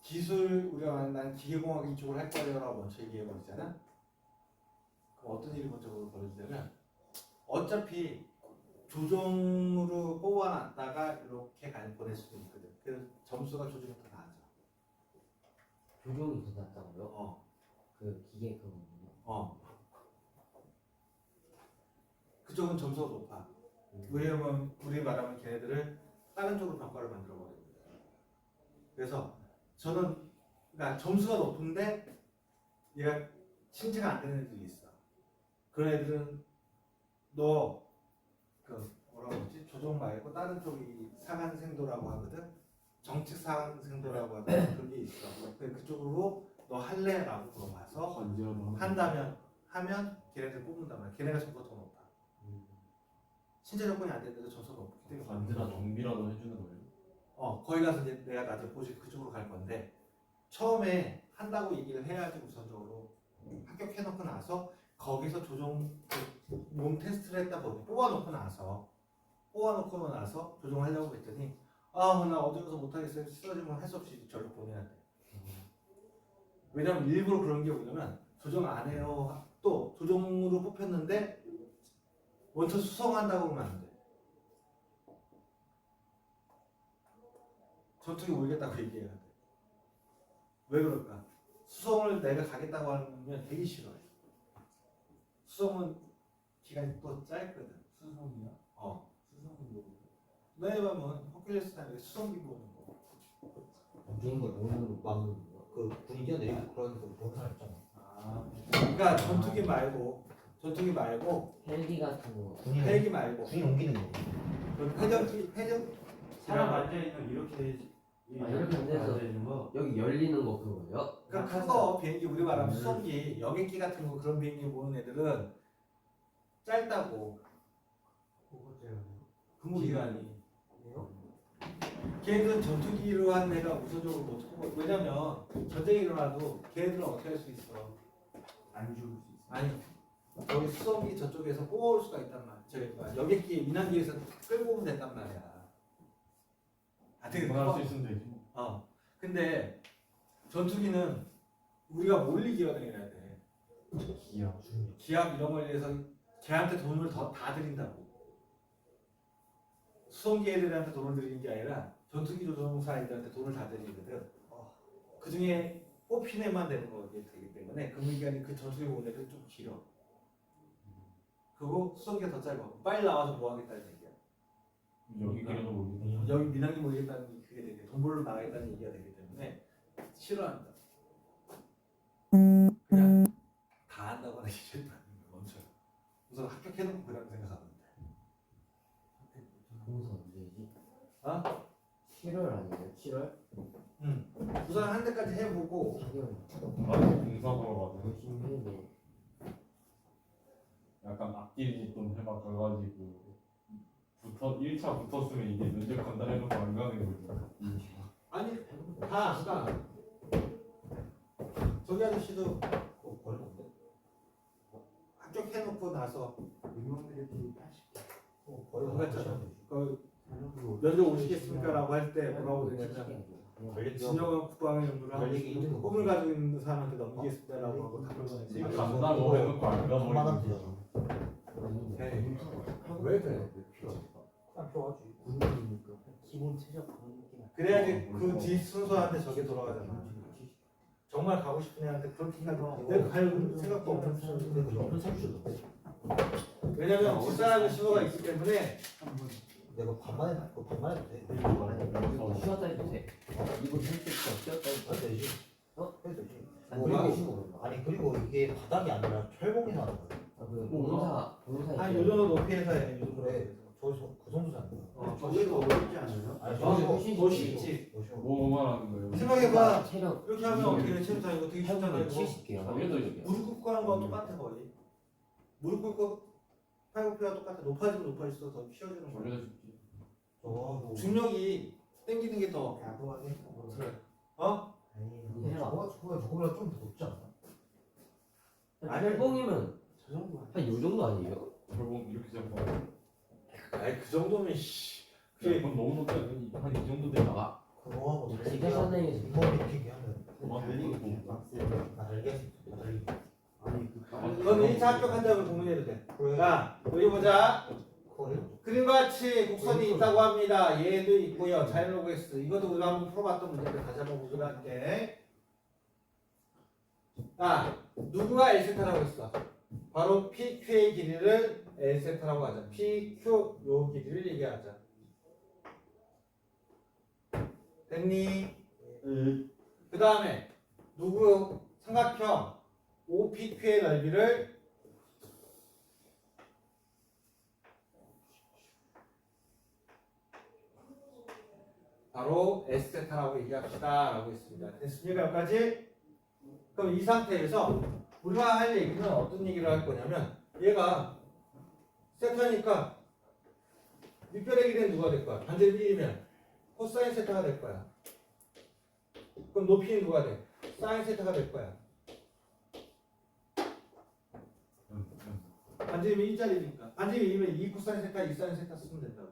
기술 우리가 말하는 기계공학 이쪽을 할 거라고 먼저 얘기해버리잖아. 그럼 어떤 일이 먼저 벌어지냐면 어차피 조종으로 뽑아놨다가 이렇게 보낼 수도 있거든. 그래서 점수가 조종이 더 나아져. 조종이 더 낫다고요? 그 기계 그거. 그쪽은 점수가 높아. 왜냐면 우리 말하면 걔네들을 다른 쪽으로 평가를 만들어 버립니다. 그래서 저는 그러니까 점수가 높은데 얘가 신체가 안 되는 애들이 있어. 그런 애들은 너 그 뭐라고 하지? 조종 말고 다른 쪽이 상한생도라고 하거든. 정책 상한생도라고 하거든. 그런 게 있어. 그쪽으로 너 할래라고 물어봐서 반지라도 한다면 하면 걔네들 뽑는단 말이야. 걔네가 점수가 더 높아. 신체 조건이 안 되는데도 점수가 높기 때문에 반지나 정비라도 해주는 거예요. 거기 가서 이제 내가 나중에 보시 그쪽으로 갈 건데 처음에 한다고 얘기를 해야지 우선적으로 합격해놓고 나서 거기서 조종 몸 테스트를 했다 보니 뽑아놓고 나서 조종하려고 했더니 아 나 어디가서 못하겠어요. 쓰러지면 할 수 없이 절로 보내야 돼. 왜냐면 일부러 그런 게 뭐냐면 조종 안 해요. 또 조종으로 뽑혔는데 원천 수성한다고 그러면 안 돼. 전투기 모르겠다고 얘기해야 돼. 왜 그럴까? 수성을 내가 가겠다고 하면 되게 싫어해. 수성은 기간이 또 짧거든. 수성이야? 수성은 뭐? 너네 보면 허큘레스 타는 수성기 보는 거. 비행기 오는 거 막는 거. 그 군이 뛰어내리고 그런 거 본사 있잖아. 그러니까 전투기 말고 헬기 같은 거. 군인 헬기 말고 군인 옮기는 거. 그 회전 사람 앉아 있는 이렇게 이렇게 앉아서 앉아 있는 거. 여기 열리는 거 그거예요? 그러니까 그거 비행기 우리 말하면 수송기 여객기 같은 거 그런 비행기 보는 애들은 짧다고 근무 기간이. 걔네들은 전투기로 한 애가 우선적으로 못 하고 왜냐면 전쟁이 일어나도 걔네들은 어떻게 할 수 있어? 안 죽을 수 있어. 아니 저기 수송기 저쪽에서 뽑아올 수가 있단 말이야. 저기 뭐야, 여객기 민항기에서 끌고 오면 된단 말이야. 되게 할수 있으면 되지. 근데 전투기는 우리가 몰리기가 해야 돼. 기야. 기압 이런 걸 위해서 걔한테 돈을 더 다 드린다고. 수송기 애들한테 돈을 드리는 게 아니라 전투기 조종사 애들한테 돈을 다 드리거든. 그 중에 뽑힌 애만 되는 거기 때문에 근무기간이 그 전투기 보는 애들은 좀 길어. 그리고 수송기가 더 짧아. 빨리 나와서 뭐 하겠다는 얘기야. 여기까지도 모르겠네. 여기 민항기 모이겠다는 그게 되게 돈 벌러 나가겠다는 얘기가 되기 때문에 싫어한다. 그냥 다 한다거나 이제 먼저 우선 합격해놓고 그다음 생각하면 돼. 공사 언제지? 어? 7월 아니에요? 7월? 우선 한 대까지 해보고 4개월. 나도 공사 보러 가고. 열심히 해야 돼. 야 약간 앞뒤 좀 해봐가지고 1차 붙었으면 이게 면접 간다 해놓고 안 가는 거죠. 아니 다 안 가. 저기 아저씨도 버리는데? 합격해놓고 나서 유명들이 80. 버리고 그랬잖아. 그 사람으로 면접 오시겠습니까라고 할 때 뭐라고 되냐면 달리기 진영은 국방의 연구를 하고 달리기 있는 거 꿈을 가지고 있는 사람한테 넘기겠습니다라고 하고 답을 보내지. 간다고 해놓고 안 가버리는 거죠. 왜 그래? 딱 좋아하지. 군인이니까 기본 체력 그런 느낌. 그래야지 그 뒤 순서한테 저게 돌아가잖아. 정말 가고 싶은 애한테 그렇게 가도 내가 갈 생각도 없는 순서인데 이런 사주도 왜냐면 뒷사람의 신호가 있기 때문에 내가 반만 해도 돼. 쉬었다 해도 돼. 이거 할때 쉬었다 해도 해도 돼. 되지. 어? 해도 되지. 그리고 아니 그리고 이게 바닥이 아니라 철봉에서 하는 거야. 그 봉사 한 요 정도 높이에서 해. 요 정도. 그래. 그 정도 사는 거야. 저기도 어렵지 않아요? 아니 더 쉽지. 뭐 말하는 거예요? 생각해봐. 체력 이렇게 하면 어떻게 돼? 체력 다 이거 되게 쉽잖아. 해보면 이거 70개요. 무릎 꿇고 하는 거랑 똑같아 거의. 무릎 꿇고 팔굽혀가 똑같아. 높아지면 높아질수록 더 쉬워지는 거야. 원래도 쉽지. 저거 중력이 당기는 게 더 야구하게. 그래. 어? 아니 저거보다 좀 더 높지 않아? 철봉이면 저 정도 한 요 정도 아니에요? 결국 이렇게 잡고. 아이 그 정도면 씨. 그건 너무 높지 않니? 한이 정도 되다가 그거하고 지가산행에서 잇몸 미팅이 하면 그만 달리기 놓고. 달리기. 아니 그 넌 1차 합격한다고 고민해도 돼. 그래. 자, 여기 보자. 그거를 그림과 같이 곡선이 있다고 합니다. 얘도 있고요. 자연로그 X. 이것도 우리가 한번 풀어봤던 문제인데 다시 한번 보기로 할게. 자, 누구가 L세타라고 했어? 바로 PQ의 길이를 L세타라고 하자. PQ 요 길이를 얘기하자. 됐니? 그 다음에 누구 삼각형 OPQ의 넓이를 바로 S세타라고 얘기합시다 라고 했습니다. 됐습니까? 여기까지? 그럼 이 상태에서 우리가 할 얘기는 어떤 얘기를 할 거냐면 얘가 세타니까 밑변의 길이는 누가 될 거야? 반대로 1이면 코사인 세타가 될 거야. 그럼 높이는 누가 돼? 사인 세타가 될 거야. 반지름이 1짜리니까 반지름이 2면 2 코사인 세타 2 사인 세타 쓰면 된다고.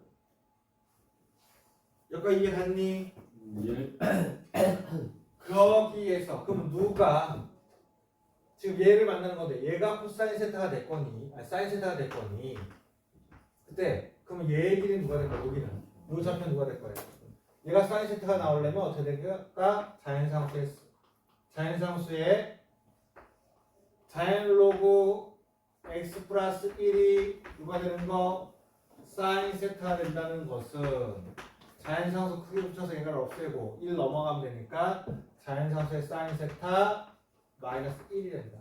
여기까지 이해갔니? 예. 거기에서 그럼 누가 지금 얘를 만나는 건데 얘가 코사인 세타가 됐거니 아니 사인 세타가 됐거니 그때 그러면 얘의 길이는 누가 될 거야? 여기는 요 좌표는 누가 될 거야? 얘가 사인 세타가 나오려면 어떻게 될까? 자연상수의 자연로그 x 플러스 1이 누가 되는 거? 사인 세타가 된다는 것은 자연상수 크게 붙여서 얘를 없애고 1 넘어가면 되니까 자연상수의 사인 세타 마이너스 1이 된다.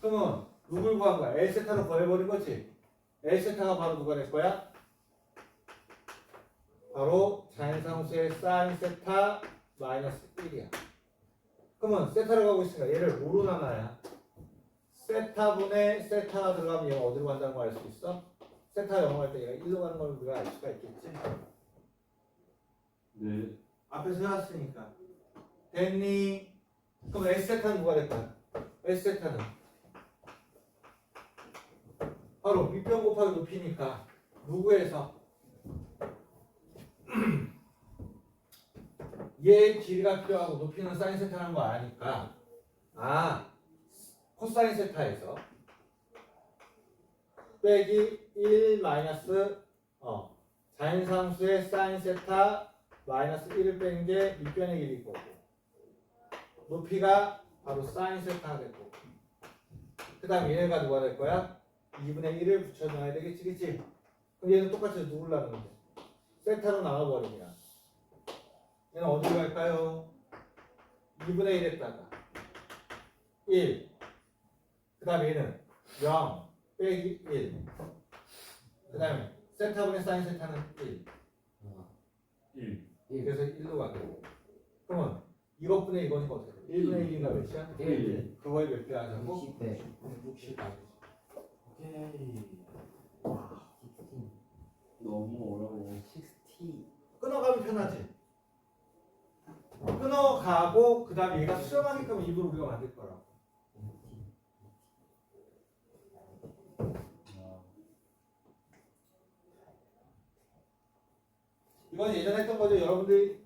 그러면 누굴 구한 거야? L 세타로 구해버린 거지? L 세타가 바로 누가 될 거야? 바로 자연상수의 사인 세타 마이너스 1이야. 그러면 세타로 가고 있으니까 얘를 뭐로 나눠야? 세타분의 세타가 들어가면 얘가 어디로 간다는 걸 알 수 있어? 세타 영어할 때 얘가 1로 가는 걸 우리가 알 수가 있겠지? 네. 앞에서 해왔으니까 됐니? 그럼 S세타는 누가 될 거야? S세타는 바로 밑변 곱하기 높이니까 누구에서 얘 길이가 필요하고 높이는 사인 세타라는 거 아니까 코사인 세타에서 빼기 1 마이너스 자연상수의 사인 세타 마이너스 1을 뺀 게 밑변의 길이일 거고 높이가 바로 사인 세타가 될 거고 그 다음 얘가 누가 될 거야? 2분의 1을 붙여줘야 되겠지 그치? 그럼 얘는 똑같이 누굴라는 건데 세타로 나눠버리냐 얘는 어디로 갈까요? 2분의 1에다가 1 그 다음에 얘는 0 빼기 1 그 다음에 세타분의 사인 세타는 1 1. 그래서 1로 가고 그러면 이것분의 이거니까 어떻게 돼? 1분의 1인가 몇이야? 1. 그거에 몇 배 하자고? 60배. 60 하지. 오케이. 16. 너무 어려워. 60. 끊어가면 편하지. 끊어가고 그 다음에 얘가 수렴하게끔 입을 우리가 만들 거라고. 이건 예전에 했던 거죠. 여러분들이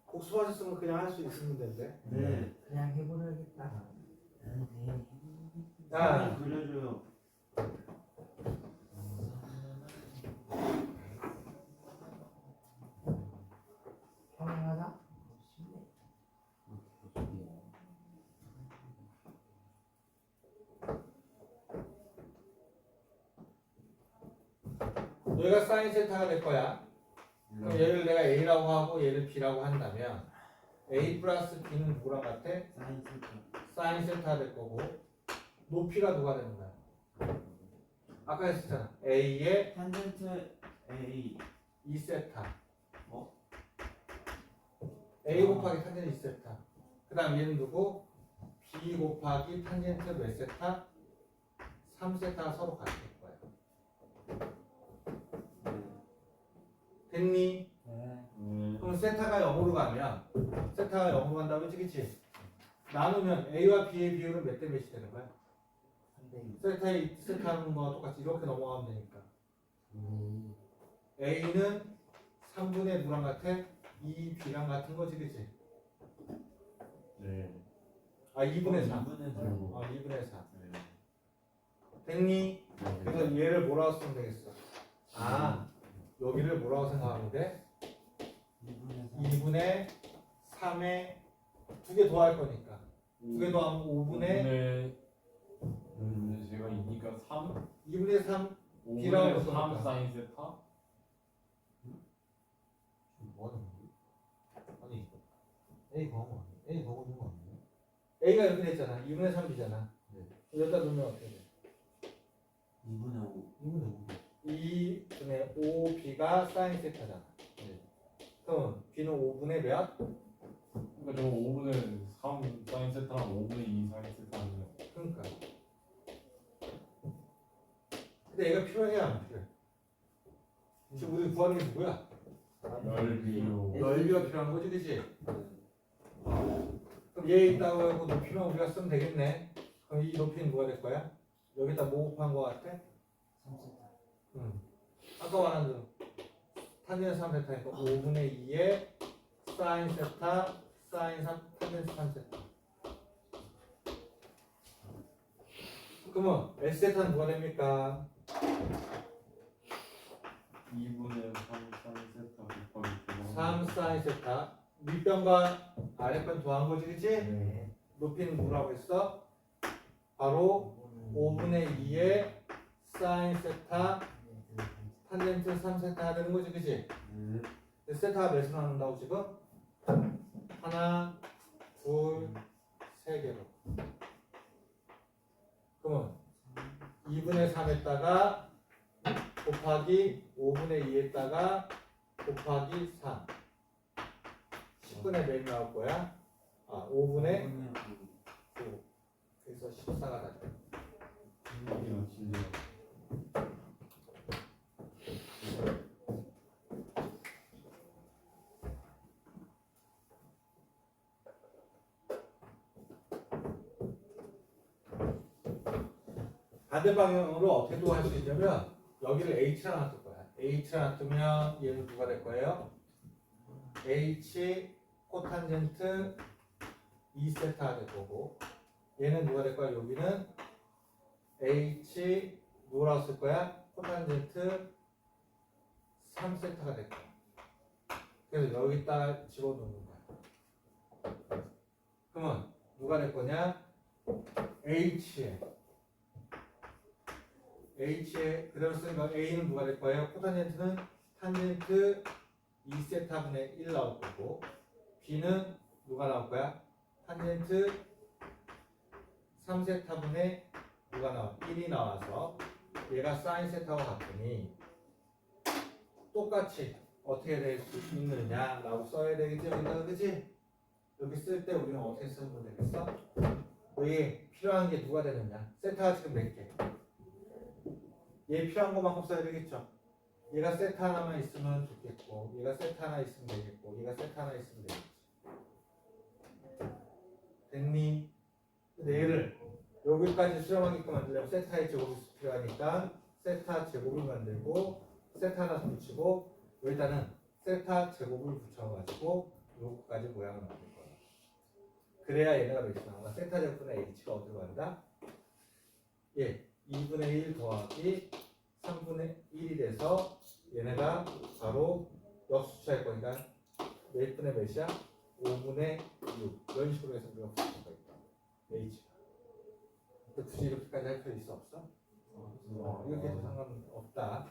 복습하셨으면 그냥 할 수 있는 데인데. 네. 그냥 해보려겠다. 자, 그려줘요. 평행하다? 여기가 사인 세타가 될 거야. 그럼 얘를 내가 A라고 하고 얘를 B라고 한다면 A 플러스 B는 누구랑 같아? 사인 세타. 사인 세타가 될 거고 높이가 누가 되는 거야? 아까 했었잖아. A의 탄젠트 A. 2세타. 어? A 곱하기 탄젠트 2세타. 그 다음 얘는 누구? B 곱하기 탄젠트 몇 세타? 3세타가 서로 같을 거야. 됐니? 네. 그럼 세타가 0으로 가면 세타가 0으로 간다고 그치? 나누면 A와 B의 비율은 몇 대 몇이 되는 거야? 3대2. 세타의 세타하는 거와 똑같이 이렇게 넘어가면 되니까 A는 3분의 누랑 같아? 2B랑 같은 거지 그치? 네. 아 2분의 3 2분의 3. 아 2분의 4 네. 됐니? 그래서 얘를 뭐라고 쓰면 되겠어? 아 여기를 뭐라고 생각하면 돼? 2분의 3. 2분의 3에 두 개 더할 거니까 두 개 더하면 5분의 제가 이니까 3? 2분의 3 5분의 B라고 3 써볼까? 사인 세타? 뭐 하는 거지? 아니, A 거하면 안 돼. A 거하고 있는 거 아니에요? A가 이렇게 됐잖아 2분의 3B잖아 네. 여기다 놓으면 어떻게 돼? 2분의 5. 2분의 2분의 5B가 사인 세타잖아 네. 그럼 B는 5분의 몇? 그러니까 저거 5분의 3 사인 세타랑 5분의 2 사인 세타 아니에요? 그러니까 근데 얘가 필요해 안 필요해? 지금 우리 구하는 게 누구야? 넓이요. 넓이가 필요한 거지 그치? 그럼 얘 있다고 하고 높이만 우리가 쓰면 되겠네 그럼 이 높이는 누가 될 거야? 여기다 뭐 곱한 거 같아? 3세타. 응. 아까 말한 대로 탄젠트 3세타니까 5분의 2에 사인 세타 사인 3 탄젠트 3세타 그러면 S세타는 누가 됩니까? 2분의 3 사인 세타 곱하기 3 사인 세타 윗변과 아랫변 더한 거지 그치? 네. 높이는 뭐라고 했어? 바로 5분의 2에 사인 세타 탄젠트 3세타 되는 거지 그치? 네. 세타가 몇으로 나눈다고 지금? 하나, 둘, 세 개로 그러면 2분의 3에다가 곱하기 5분의 2에다가 곱하기 3 10분의 몇 나올 거야? 아 5분의 9 그래서 14가 다 돼. 이거 진짜 반대 방향으로 어떻게 또 할 수 있냐면 여기를 H랑 놔둘 거야. H랑 놔두면 얘는 누가 될 거예요? H 코탄젠트 2세타가 될 거고 얘는 누가 될 거야? 여기는 H 누구라고 쓸 거야? 코탄젠트 3세타가 될 거야. 그래서 여기다 집어넣는 거야. 그러면 누가 될 거냐? H에 그대로 쓰니까 A는 누가 될 거예요? 코탄젠트는 탄젠트 2세타분의 1 나올 거고 B는 누가 나올 거야? 탄젠트 3세타분의 누가 나와? 1이 나와서 얘가 사인 세타와 같으니 똑같이 어떻게 될 수 있느냐라고 써야 되겠죠 여기다가 그치? 여기 쓸 때 우리는 어떻게 쓰면 되겠어? 여기 필요한 게 누가 되느냐 세타가 지금 몇 개? 얘 필요한 것만큼 써야 되겠죠? 얘가 세타 하나만 있으면 좋겠고 얘가 세타 하나 있으면 되겠고 얘가 세타 하나 있으면 되겠지 됐니? 근데 얘를 여기까지 수렴하게끔 만들려면 세타의 제곱이 필요하니까 세타 제곱을 만들고 세타 하나 붙이고 여기다는 세타 제곱을 붙여가지고 요거까지 모양을 만들 거야. 그래야 얘네가 몇이 나와? 세타 제곱분의 h가 어디로 간다? 예, 2분의 1 더하기 3분의 1이 돼서 얘네가 바로 역수치할 거니까 몇 분의 몇이야? 5분의 6 이런 식으로 해서 우리가 붙일 수가 있다. h가. 근데 굳이 이렇게까지 할 필요 있어 없어? 이렇게 해도 상관없다.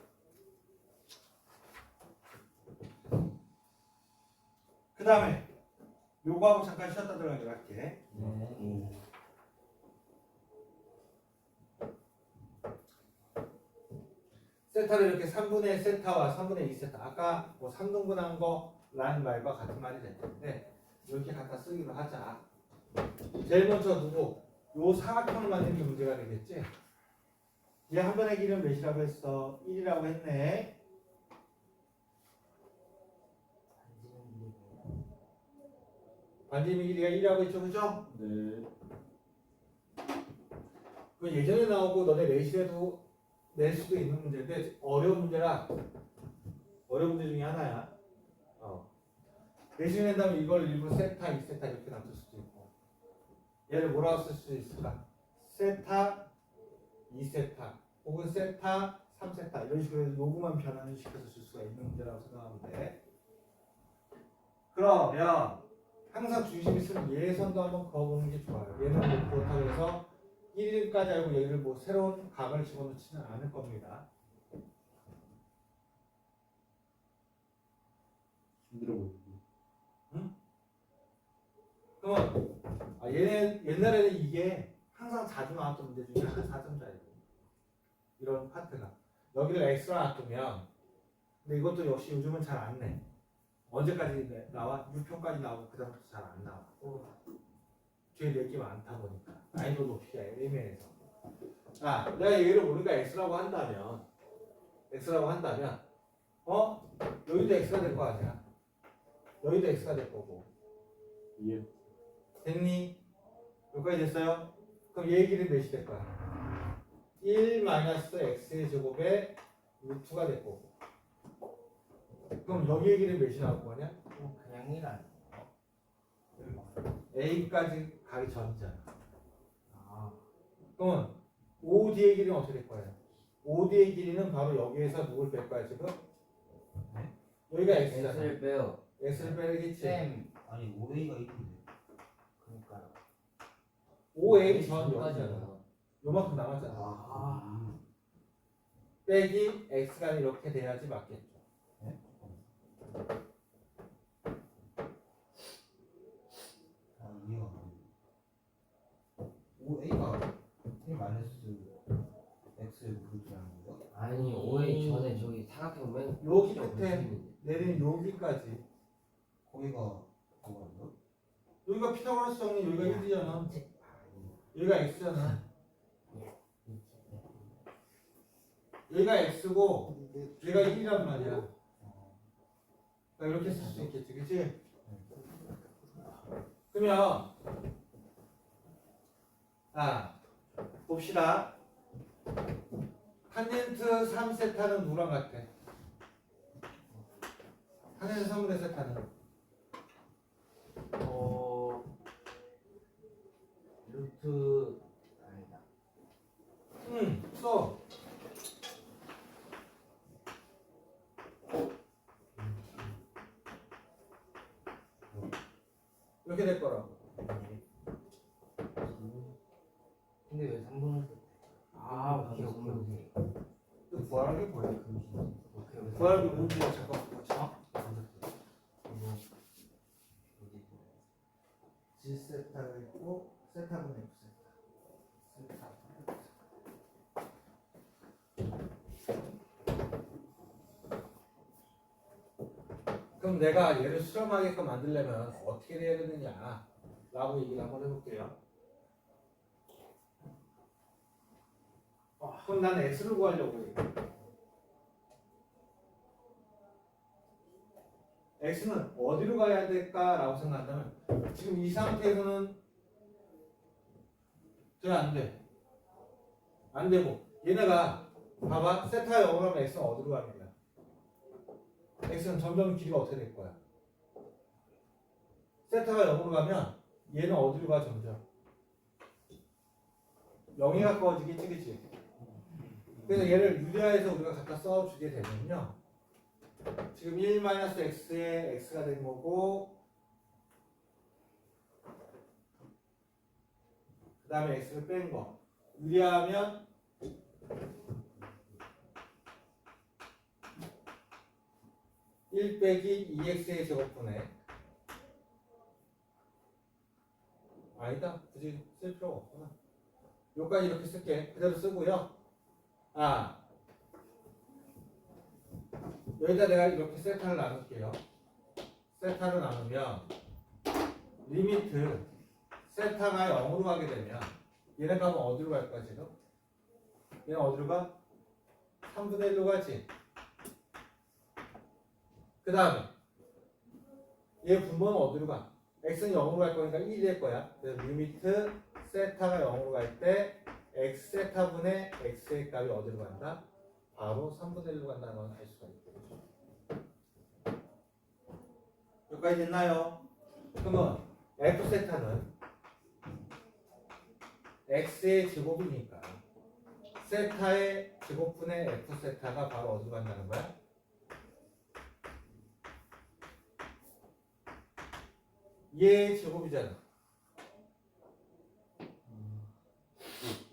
그 다음에 요거하고 잠깐 쉬었다 들어가기로 할게. 네. 세타를 이렇게 3분의 세타와 3분의 2세타 아까 뭐 3등분한 거라는 말과 같은 말이 될 텐데 이렇게 갖다 쓰기로 하자. 제일 먼저 누구? 요 사각형을 만드는 게 문제가 되겠지? 얘 한 번의 길이는 몇이라고 했어? 1이라고 했네. 반지름의 길이가 1이라고 했죠, 그죠? 네. 그 예전에 나오고 너네 내실에도 낼 수도 있는 문제인데 어려운 문제라 어려운 문제 중에 하나야. 내실 낸다면 이걸 일부러 세타, 2세타 이렇게 놔둘 수도 있고 얘를 뭐라고 쓸 수 있을까? 세타, 2세타 혹은 세타, 3세타 이런 식으로 해서 요구만 변환을 시켜서 쓸 수가 있는 문제라고 생각하면 돼. 그러면 항상 중심 있으면 예선도 한번 그어보는 게 좋아요. 얘는 뭐 그렇다고 해서 1일까지 알고 얘를 뭐 새로운 각을 집어넣지는 않을 겁니다. 힘들어 보이지. 그러면 얘네 옛날에는 이게 항상 자주 나왔던 문제 중에 하나 4점짜리고 이런 파트가 여기를 x로 놔두면 근데 이것도 역시 요즘은 잘 안 내. 언제까지 나와? 6편까지 나오고 그 다음부터 잘 안 나와. 뒤에 낼 게 많다 보니까 난이도 높이가 애매해서 내가 얘를 모르니까 x라고 한다면 여기도 x가 될 거 아니야. 여기도 x가 될 거고 예. 됐니? 여기까지 됐어요? 그럼 얘의 길이 몇이 될 거야? 1 x의 제곱에 루트가 될 거고 그럼 여기의 길이 몇이 나올 거냐? 그냥 1 아니야. A까지 가기 전이잖아. 그러면 OD의 길이는 어떻게 될 거예요? OD의 길이는 바로 여기에서 누굴 뺄 거야 지금? 여기가 X잖아. X를 빼요. X를 빼겠지. 쌤. 아니 5A가 1인데 그러니까요. 5A 전 여기잖아. 여기까지잖아. 요만큼 남았잖아. 빼기 X가 이렇게 돼야지 맞겠죠. 이해가 안 돼. 5A가 1 마이너스 X의 루트라는 거예요? 아니 5A 전에 저기 사각형 맨 여기 끝에 끝에 어디 있는데? 내리는 여기까지. 거기가 그거예요? 여기가 피타고라스 정리 여기가 1이잖아. 여기가 X잖아. 얘가 X고 얘가 1이란 말이야. 그러니까 이렇게 쓸 수 있겠지, 그치? 그러면 봅시다. 탄젠트 3세타는 누구랑 같아? 탄젠트 3분의 세타는 루트 아니다. 써. 이렇게 될 거라고. 근데 왜 3분을 써? 오케이 오케이. 또 구하는 게 뭐야? 오케이. 구하는 게 뭔지 잠깐 보자. G세타가 있고 세타분의 F세타. 세타. 그럼 내가 얘를 수렴하게끔 만들려면 어떻게 해야 되느냐 라고 얘기를 한번 해볼게요. 그럼 나는 x를 구하려고 해요. x는 어디로 가야 될까라고 생각한다면 지금 이 상태에서는 안 돼. 안 되고 얘네가 봐봐 세타 0으로 하면 x는 어디로 가는 거야? x는 점점 길이가 어떻게 될 거야? 세타가 0으로 가면 얘는 어디로 가 점점? 0이 가까워지겠지 그치? 그래서 얘를 유리화해서 우리가 갖다 써주게 되면요 지금 1-x에 x가 된 거고 그 다음에 x를 뺀 거 유리화하면 1 빼기 2x의 제곱분에 아니다 굳이 쓸 필요가 없구나 여기까지 이렇게 쓸게 그대로 쓰고요 여기다 내가 이렇게 세타를 나눌게요 세타를 나누면 리미트 세타가 0으로 가게 되면 얘네 값은 어디로 갈 거야 지금? 얘는 어디로 가? 3분의 1로 가지 그 다음에 얘 분모는 어디로 가? x는 0으로 갈 거니까 1이 될 거야 그래서 리미트 세타가 0으로 갈 때 x 세타분의 x의 값이 어디로 간다? 바로 3분의 1로 간다는 걸 알 수가 있겠죠 여기까지 됐나요? 그러면 f 세타는 x의 제곱이니까 세타의 제곱분의 f 세타가 바로 어디로 간다는 거야? 얘의 제곱이잖아.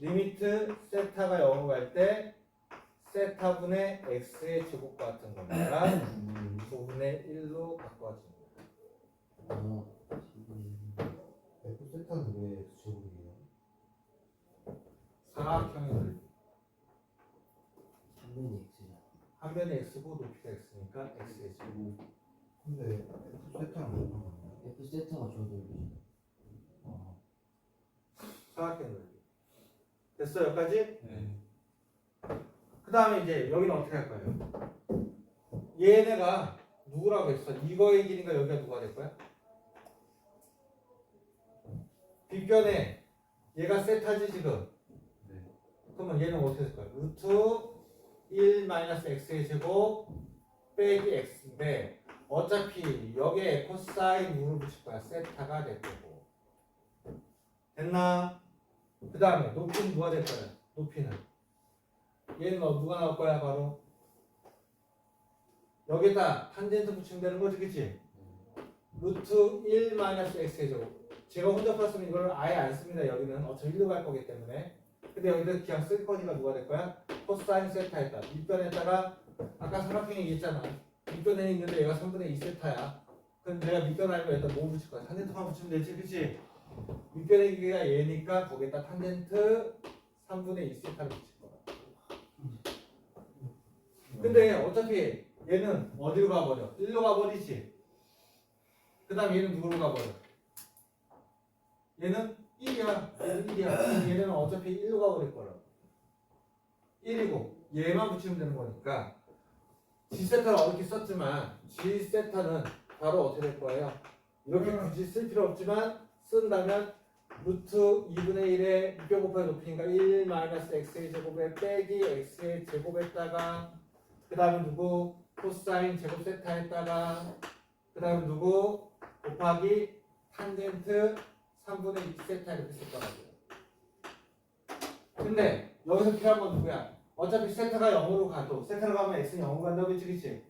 리미트 세타가 0으로 갈 때 세타분의 x의 제곱 같은 겁니다. 9분의 1로 바꿔줍니다. F 세타는 왜 X 제곱이에요? 사각형의 넓이. 한면이 x잖아. 한 변이 x고 높이가 x니까 x의 제곱. 근데 F 세타는 왜 그런 거예요? f 세타가 저 넓이잖아. 사각형의 넓이. 됐어 여기까지? 네. 그 다음에 이제 여기는 어떻게 할 거예요? 얘네가 누구라고 했어? 이거의 길이가 여기가 누가 될 거야? 빗변에 얘가 세타지 지금. 네. 그러면 얘는 어떻게 될 거야? 루트 1-x의 제곱 빼기 x인데 어차피 여기에 코사인 룰을 붙일 거야. 세타가 될 거고. 됐나? 그 다음에 높이는 누가 될 거야? 높이는 얘는 누가 나올 거야? 바로 여기다 탄젠트 붙이면 되는 거지 그치? 루트 1-x의 제곱 제가 혼자 풀었으면 이걸 아예 안 씁니다. 여기는 어차피 1로 갈 거기 때문에 근데 여기다 그냥 쓸 거니까 누가 될 거야? 코사인 세타에다 밑변에다가 아까 삼각형이 얘기했잖아. 밑변에 있는데 얘가 3분의 2 세타야. 그럼 내가 밑변 알면 일단 뭐 붙일 거야? 탄젠트만 붙이면 되지 그치? 밑변의 길이가 얘니까 거기에다 탄젠트 3분의 2 세타를 붙일 거야. 근데 어차피 얘는 어디로 가버려? 1로 가버리지. 그 다음 얘는 누구로 가버려? 얘는 1이야. 얘는 1이야. 얘는 어차피 1로 가버릴 거라. 1이고 얘만 붙이면 되는 거니까 G세타를 어렵게 썼지만 G세타는 바로 어떻게 될 거예요? 이렇게 굳이 쓸 필요 없지만 쓴다면 루트 2분의 1에 6개 곱하기 높이니까 1-x의 제곱에 빼기 x의 제곱에다가 그 다음에 누구? 코사인 제곱 세타에다가 그 다음에 누구? 곱하기 탄젠트 3분의 2 세타 이렇게 쓸 거라고요. 근데 여기서 필요한 건 누구야? 어차피 세타가 0으로 가도 세타로 가면 x는 0으로 간다고 했지 그치?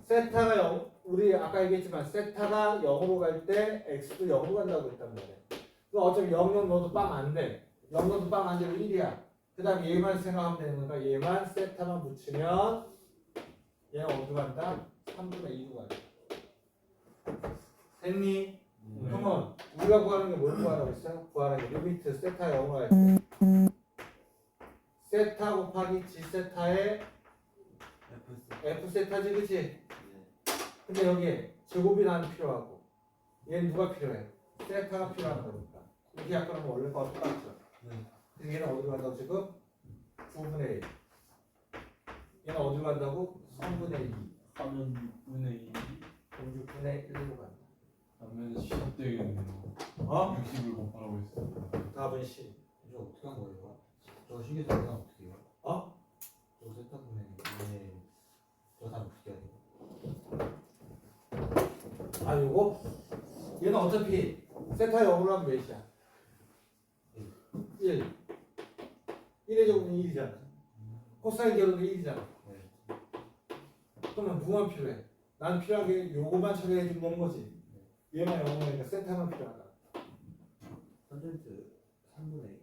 세타가 0 우리 아까 얘기했지만 세타가 0으로 갈 때 x도 0으로 간다고 했단 말이야. 그럼 어차피 0 넣어도 빵 안 돼. 0 넣어도 빵 안 되고 1이야. 그 다음 얘만 생각하면 되는 거니까 얘만 세타만 붙이면 얘는 어디로 간다? 3분의 2로 간다. 됐니? 그러면 우리가 구하는 게 뭘 구하라고 했어요? 구하는 게 리미트 세타 0으로 갈 때 세타 곱하기 g 세타의 f 세타지 그치? 네. 근데 여기에 제곱이 나는 필요하고 얘는 누가 필요해? 세타가 필요한 거니까 이렇게 약간 원래 거와 똑같죠. 그래서 얘는 어디로 간다고 지금? 9분의 1. 얘는 어디로 간다고? 3분의 2. 하면 6분의 2 그럼 6분의 1로 간다. 하면 10 되겠네요. 어? 60을 곱하라고 했어요. 답은 10. 이거 어떻게 한 거예요? 저 신기술은 어떻게 해요? 어? 저 세탁분에 이제 저 사람 어떻게 해야 돼요? 아 요거? 얘는 어차피 세타 영으로 하면 몇이야? 1. 1의 제곱은 1이잖아. 코사인 제곱은 1이잖아. 그러면 뭐만 필요해? 난 필요한 게 요거만 처리해 주면 되는 거지. 얘만 영어니까 세타만 필요하다. 컨텐츠 3분의 1.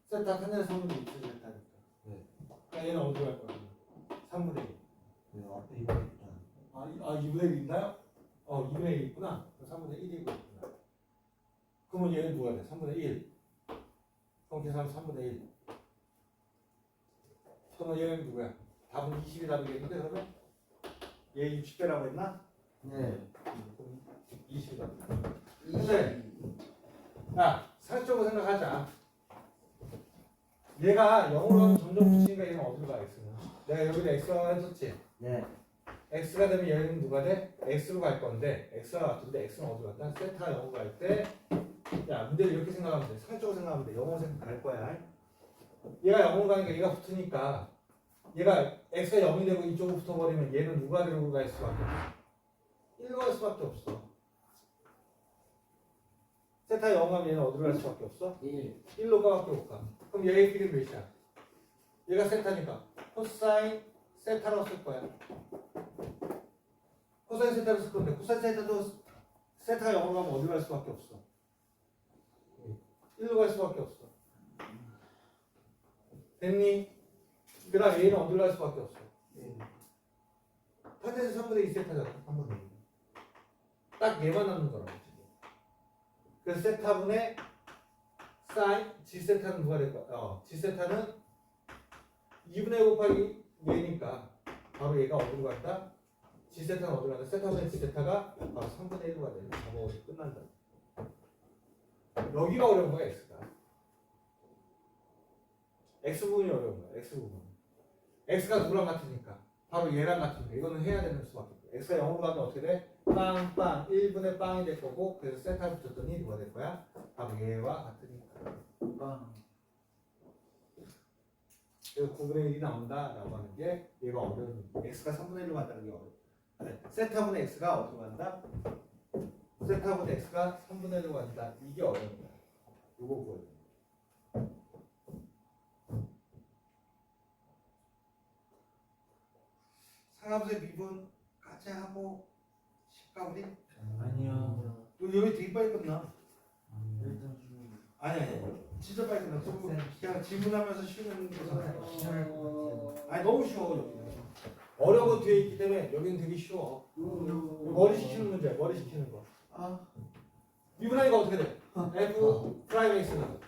세타 탄젠트 3분의 2 세타니까. 네. 그러니까 얘는 어디로 갈 거야? 3분의 1. 네, 앞에 이거 있잖아. 아 2분의 1 있나요? 2분의 1 있구나. 그럼 3분의 1이 있구나. 그러면 얘는 누가 돼? 3분의 1. 그럼 계산하면 3분의 1. 그러면 얘는 누구야? 답은 20이 답이겠는데 그러면? 얘 60배라고 했나? 네. 20이 답. 근데 야 상식적으로 생각하자. 얘가 0으로 하면 점점 붙이니까 얘는 어디로 가 x는? 내가 여기다 x가 했었지? 네. x가 되면 얘는 누가 돼? x로 갈 건데 x가 같은데 x는 어디로 간다? 세타 0으로 갈 때 야 문제를 이렇게 생각하면 돼. 상식적으로 생각하면 돼. 0으로 생각할 거야. 얘가 0으로 가니까 얘가 붙으니까 얘가 x가 0이 되고 이쪽으로 붙어버리면 얘는 누가 데리고 갈 수밖에 없어? 1로 갈 수밖에 없어. 세타 0하면 얘는 어디로 갈 수밖에 없어? 1. 1로 가밖에 못 가. 그럼 얘의 길이는 몇이야? 얘가 세타니까 코사인 세타라고 쓸 거야. 코사인 세타를 쓸 건데 코사인 세타도 세타가 0으로 가면 어디로 갈 수밖에 없어? 1로 갈 수밖에 없어. 됐니? 그 다음 얘는 어디로 갈 수밖에 없어? 탄젠트 3분의 2 세타잖아. 3분의 1. 딱 얘만 남는 거라고 지금. 그래서 세타분의 사인 G세타는 누가 될 거야? G세타는 2분의 1 곱하기 얘니까 바로 얘가 어디로 간다? G세타는 어디로 간다? 세타분의 G세타가 바로 3분의 1로 가야 돼. 작업이 끝난다. 여기가 어려운 거야 X가. X 부분이 어려운 거야. X 부분. X가 누구랑 같으니까 바로 얘랑 같으니까 이거는 해야 되는 수밖에 없어. X가 0으로 가면 어떻게 돼? 빵빵 1분의 빵이 될 거고 그래서 세타를 붙였더니 누가 될 거야? 바로 얘와 같으니까. 그래서 9분의 1이 나온다라고 하는 게 얘가 어려운 x가 3분의 1로 간다는 게 어려워. 세타분의 x가 어디로 간다? 세타분의 x가 3분의 1로 간다. 이게 어려운 거야. 요거 구해야 돼. 상함수의 미분까지 하고 10가구리? 아니요. 여기 되게 빨리 끝나. 일단 좀 아니 진짜 빨리 끝나. 그냥 질문하면서 쉬는 거잖아요. 아니 너무 쉬워 여기는. 어려운 거 뒤에 있기 때문에 여기는 되게 쉬워. 머리 식히는 문제야. 머리 식히는 거. 미분하니까 어떻게 돼? f 프라임 x는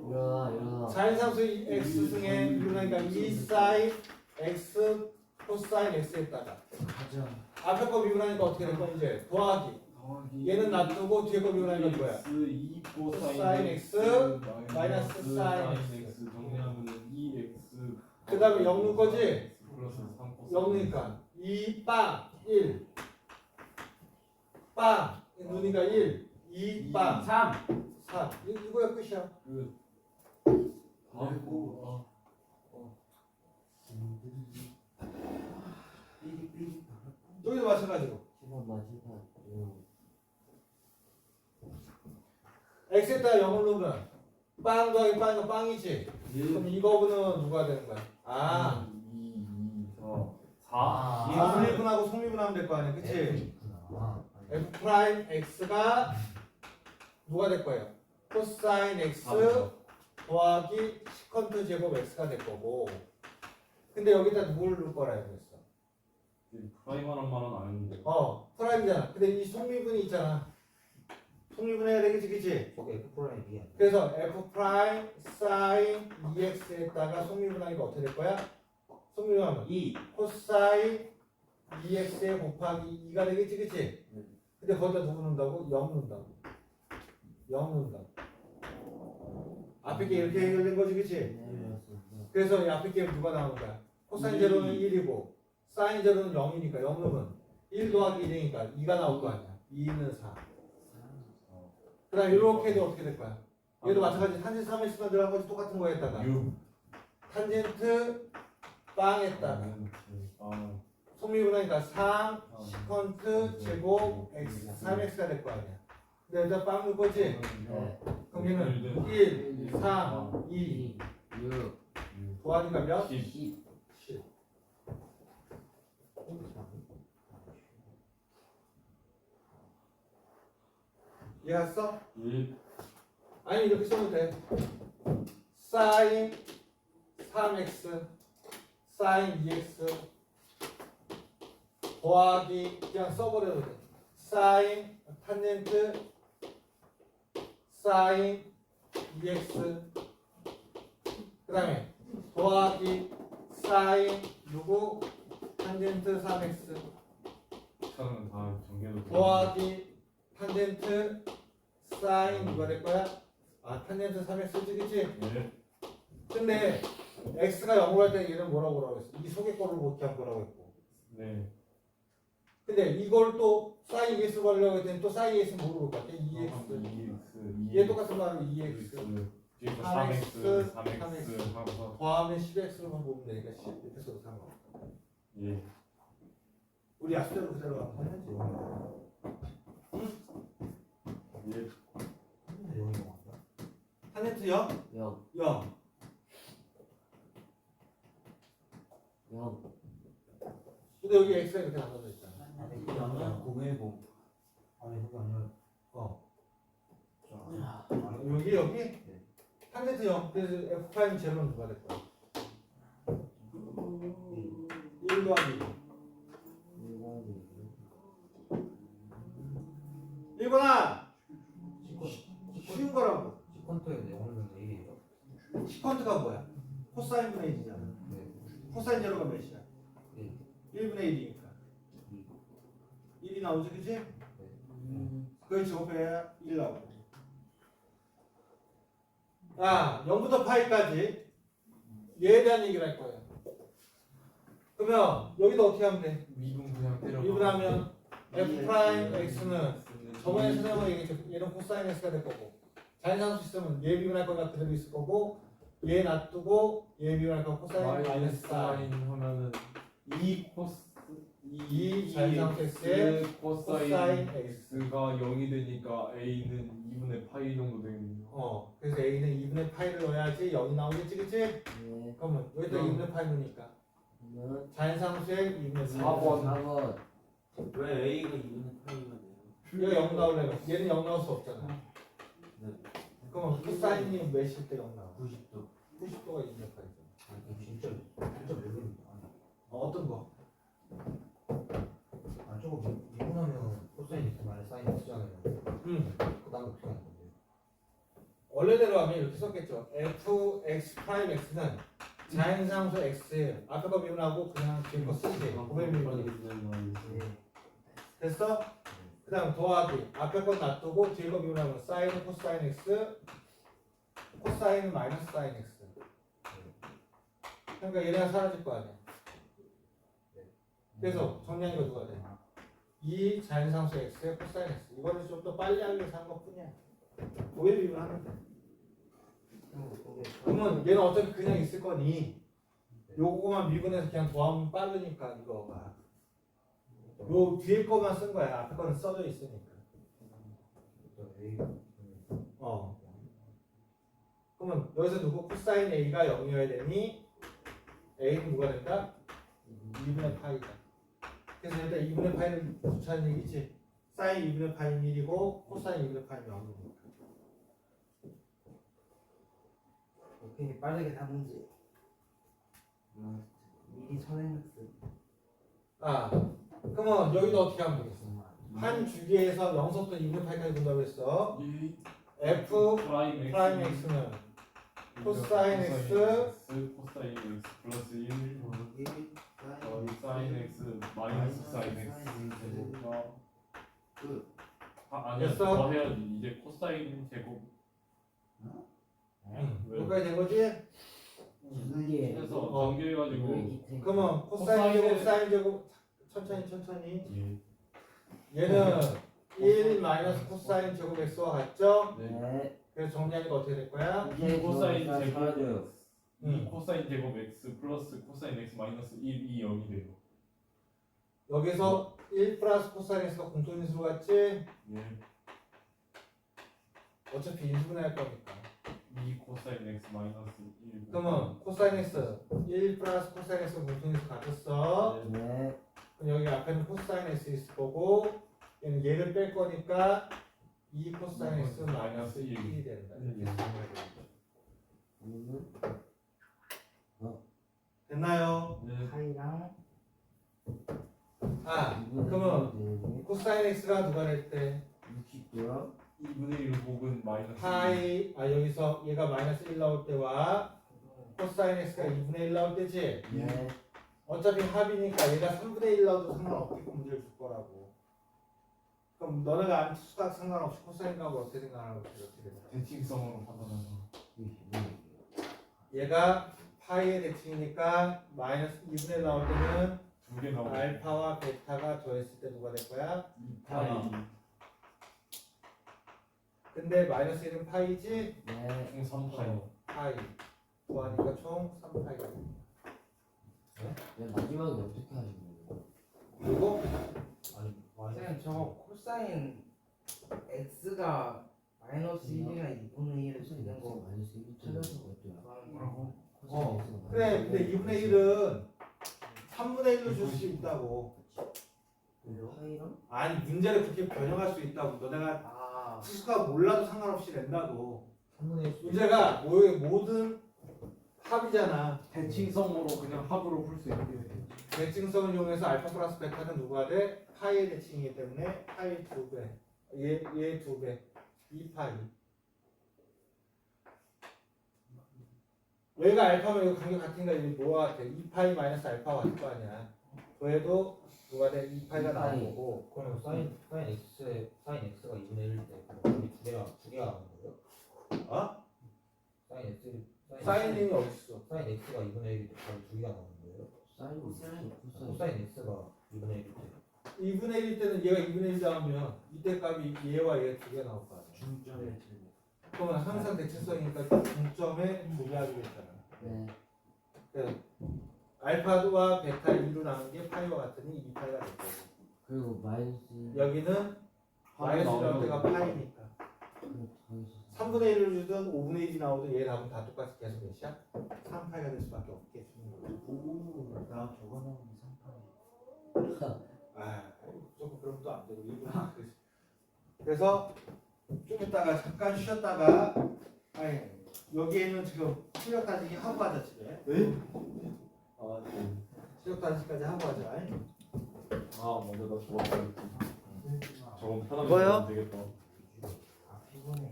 일어나. 자연상수 x 중에 미분하니까 2 사인 x 코사인 x에다가 가자. 앞에 거 미분하니까 어떻게 될 거? 이제 더하기. 얘는 놔두고 뒤에 거 미분하니까 뭐야? x 2 코사인 사인 x 마이너스 사인 x 정리하면 2x 그 다음에 0 넣을 거지? 플러스 3 코사인 0 넣으니까 2 빵 1 빵 누니까 1 2 빵 3. 3 이거야 끝이야. 끝. 아이고. 여기도 마찬가지로 10번 맞을까? x에다 0을 넣으면 빵 더하기 빵이면 빵이지. 그럼 이 거분은 누가 되는 거야? 아 2 4 아. 성미분하고 성미분하면 될 거 아니야, 그치? 있구나. f 프라임 x가 누가 될 거예요? 코사인 x 더하기 시컨트 제곱 x가 될 거고. 근데 여기다 누구를 넣을 거라 했어? 프라이머란 말은 안 했는데 프라임이잖아. 근데 이 성미분이 있잖아. 성미분 해야 되겠지, 그치? 저게 F 프라임이야. 그래서 f 프라임 사인 2x에다가 성미분하니까 어떻게 될 거야? 성미분하면 2. 코사인 2x에 곱하기 2가 되겠지, 그치? 네. 근데 거기다 누구 넣는다고? 0 넣는다고. 0 넣는다고. 앞에 게 이렇게 해결된 거지, 그치? 네. 그래서 이 앞에 게 누가 나오는 거야? 코사인 제로는 1이고 사인 제로는 0이니까 0 넣으면 1 더하기 1이니까 2가 나올 거 아니야. 2는 4. 그 다음 이렇게 해도 어떻게 될 거야? 얘도 마찬가지 탄젠트 3x만 들어간 거지 똑같은 거에다가 6 탄젠트 빵에다가 속미분하니까 3 시컨트 제곱 x 3x가 될 거 아니야. 근데 여기다 빵 넣을 거지? 네. 그럼 얘는 1, 3, 2 6 더하니까 몇? 10 10 10. 이해했어? 1 아니 이렇게 써도 돼. 사인 3x 사인 2x 더하기 그냥 써버려도 돼. 사인 탄젠트 사인 2x 그 다음에 더하기 사인 누구 탄젠트 3x 저는 다 전개도 더하기 탄젠트 사인 누가 될 거야? 아 탄젠트 3x지 그치? 네. 근데 x가 0으로 할 때 얘는 뭐라고 했어? 이 속의 거를 못 기한 거라고 했고 네. 근데 이걸 또 사인 2x 구하려고 했더니 또 사인 2x 모르고 갈 때 2x 2x 얘 똑같은 말로 2x 뒤에서 3x 3x 3x 하면서 더하면 10x로만 보면 되니까 10 이렇게 써도 상관없어. 예. 우리 약수대로 그대로 한번 해야지. 예. 근데 여기 뭐야? 탄젠트 0? 0 0 0 근데 여기 x가 이렇게 나눠져 있잖아. 아니 그러면 010 아니 그게 아니라 여기 탄젠트 0 그래서 f 프라임 제로는 누가 될 거야? 1 더하기 1번아 쉬운 거라고. 시컨트의 내용은 A예요. 시컨트가 뭐야? 코사인 분의 1이잖아. 네. 코사인 제로가 몇이야? 네. 1분의 1이니까 1이 나오지 그치? 그걸 제곱해야 1 나오고. 자 0부터 파이까지 얘에 대한 얘기를 할 거예요. 그러면 여기도 어떻게 하면 돼? 미분 그냥 때려. 미분하면 f 프라임 x는 저번에 선생님이 얘기했죠. 얘는 코사인 x가 될 거고 자연상수 있으면 얘 비분할 거가 그대로 있을 거고 얘 놔두고 얘 비분할 거 코사인 마이너스 사인 하면은 2 코스 2 자연상수 x의 코사인 x x가 0이 되니까 a는 2분의 파이 정도 되겠네요. 그래서 a는 2분의 파이를 넣어야지 0이 나오겠지 그치? 네. 그러면 여기다 2분의 파이 넣으니까 그러면 자연상수의 2분의 4번. 4번 왜 A가 2분의 8이면 돼요? 얘가 0 나오려면 얘는 0 나올 수 없잖아. 네. 그러면 코사인이 몇일 때 0 나와? 90도 90도가 2분의 파이죠. 아니 진짜 모르겠네. 어떤 거? 아 저거 미분하면 코사인 X 마이너스 사인 X잖아요. 그다음 어떻게 하는 건데? 원래대로 하면 이렇게 썼겠죠. f x 프라임 x는 자연상수 x 앞에 거 미분하고 그냥 뒤에 거 쓰지. 고백 미분. 됐어? 그 다음 더하기 앞에 거 놔두고 뒤에 거 미분하면 사인 코사인 x 코사인 마이너스 사인 x 그러니까 얘네가 사라질 거 아니야. 그래서 정리하는 거 누가 돼? 이 자연상수 x의 코사인 x 이거는 좀 더 빨리 하기 위해서 한 것뿐이야. 고백 미분하면 돼. 그러면 얘는 어차피 그냥 있을 거니 요거만 미분해서 그냥 더하면 빠르니까 이거가 요 뒤에 거만 쓴 거야. 앞에 거는 써져 있으니까. 그러면 여기서 누구 코사인 a가 0이어야 되니 a는 누가 된다? 2분의 파이다. 그래서 일단 2분의 파이는 좋다는 얘기지. 사인 2분의 파이는 1이고 코사인 2분의 파이는 0이니까. 오케이 빠르게 다 문제 미리 선행했어 그러면 여기도 어떻게 하면 되겠어? 한 주기에서 0서부터 2분의 파이까지 본다고 했어. f 프라임 프라임 x는 코사인 x 코사인 x 플러스 1 1 사인 x 마이너스 사인 x 제곱과 끝. 아니야 됐어? 더 해야지. 이제 코사인 제곱 왜? 여기까지 된 거지? 이게 해서 어. 전개해가지고 그러면 코사인 제곱 사인 제곱 천천히 얘는 1 마이너스 코사인 제곱 x와 같죠? 네. 그래서 정리하니까 어떻게 될 거야? 이제 코사인 그거 제곱 사라져요. 코사인 제곱 x 플러스 코사인 x 마이너스 1이 0이 돼요. 여기서 1 플러스 코사인 x가 공통인수로 같지? 예. 어차피 인수분해 할 거니까 2 코사인 x 마이너스 1 그러면 코사인 x 1 플러스 코사인 x가 공통인수 같았어. 네. 그럼 여기 앞에는 코사인 x 있을 거고 얘는 얘를 뺄 거니까 2 코사인 x 마이너스 1이 된다. 그러면 됐나요? 네. 파이랑 그러면 코사인 x가 누가 될 때? 60도요? 2분의 1 혹은 마이너스 파이 여기서 얘가 마이너스 1 나올 때와 코사인 x가 2분의 1 나올 때지? 네. 어차피 합이니까 얘가 3분의 1 나와도 상관없게끔 문제를 줄 거라고. 그럼 너네가 안 수학 상관없이 코사인 값을 어떻게 생각하라고 어떻게 돼? 대칭성으로 받아놔서 얘가 파이의 대칭이니까 마이너스 2분의 1 나올 때는 2개 나오고 알파와 베타가 더했을 때 누가 될 거야? 파이 근데 마이너스 1은 파이지? 네. 총 3파이 파이 구하니까 총 3파이가 됩니다. 네, 마지막에 어떻게 하시는 거예요? 그리고 아니 선생님 저거 코사인 x가 마이너스 1이나 2분의 1을 쓰는 거 마이너스 1 찾아서 어때요? 뭐라고? 그래 근데 2분의 1은 3분의 1로 줄 수 있다고. 파이랑? 아니 문제를 그렇게 변형할 수 있다고. 너네가 아 수가 몰라도 상관없이 낸다고. 3분의 1 문제가 모든 합이잖아. 대칭성으로 그냥 합으로 풀 수 있게 대칭성을 이용해서 알파 플러스 베타는 누가 돼? 파이의 대칭이기 때문에 파이 2배 얘 2배 2파이. 얘가 알파면 이거 관계 같은가? 이거 뭐가 같아? 2파이 마이너스 알파가 같을 거 아니야. 더해도 누가 돼? 2파이가 나온 거고. 그러면 사인 x가 2분의 1일 때 그럼 두 개가 나오는 거예요? 어? 사인 사인이 어딨어? 사인 x가 2분의 1일 때 바로 두 개가 나오는 거예요? 사인 코사인 코사인 x가 2분의 1일 때 2분의 1일 때는 얘가 2분의 1 나오면 이때 값이 얘와 얘 두 개 나올 거 아니야. 중점의 그러면 항상 대칭성이니까 중점에 두 개 하기로 했잖아. 네. 그래서 알파와 베타 2로 나눈 게 파이와 같으니 2파이가 될 거고. 그리고 마이너스 여기는 마이너스 나올 때가 파이니까. 3분의 1을 주든 5분의 1이 나오든 얘 답은 다 똑같이 계속 몇이야? 3파이가 될 수밖에 없게 주는 거죠. 나 저거 나오는 3파이 아, 조금 그럼 또 안 되고 일부러 그래서 좀 이따가 잠깐 쉬었다가 아니 여기에는 지금 실력 따지기 하고 가자 집에. 왜? 실력 따지기까지 하고 가자. 아 먼저 나 좋았다 저건 편하게 뭐요? 하면 되겠다 아 피곤해.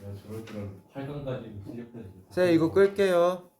내가 저럴 줄 알고 8강까지 실력까지 자 이거 끌게요.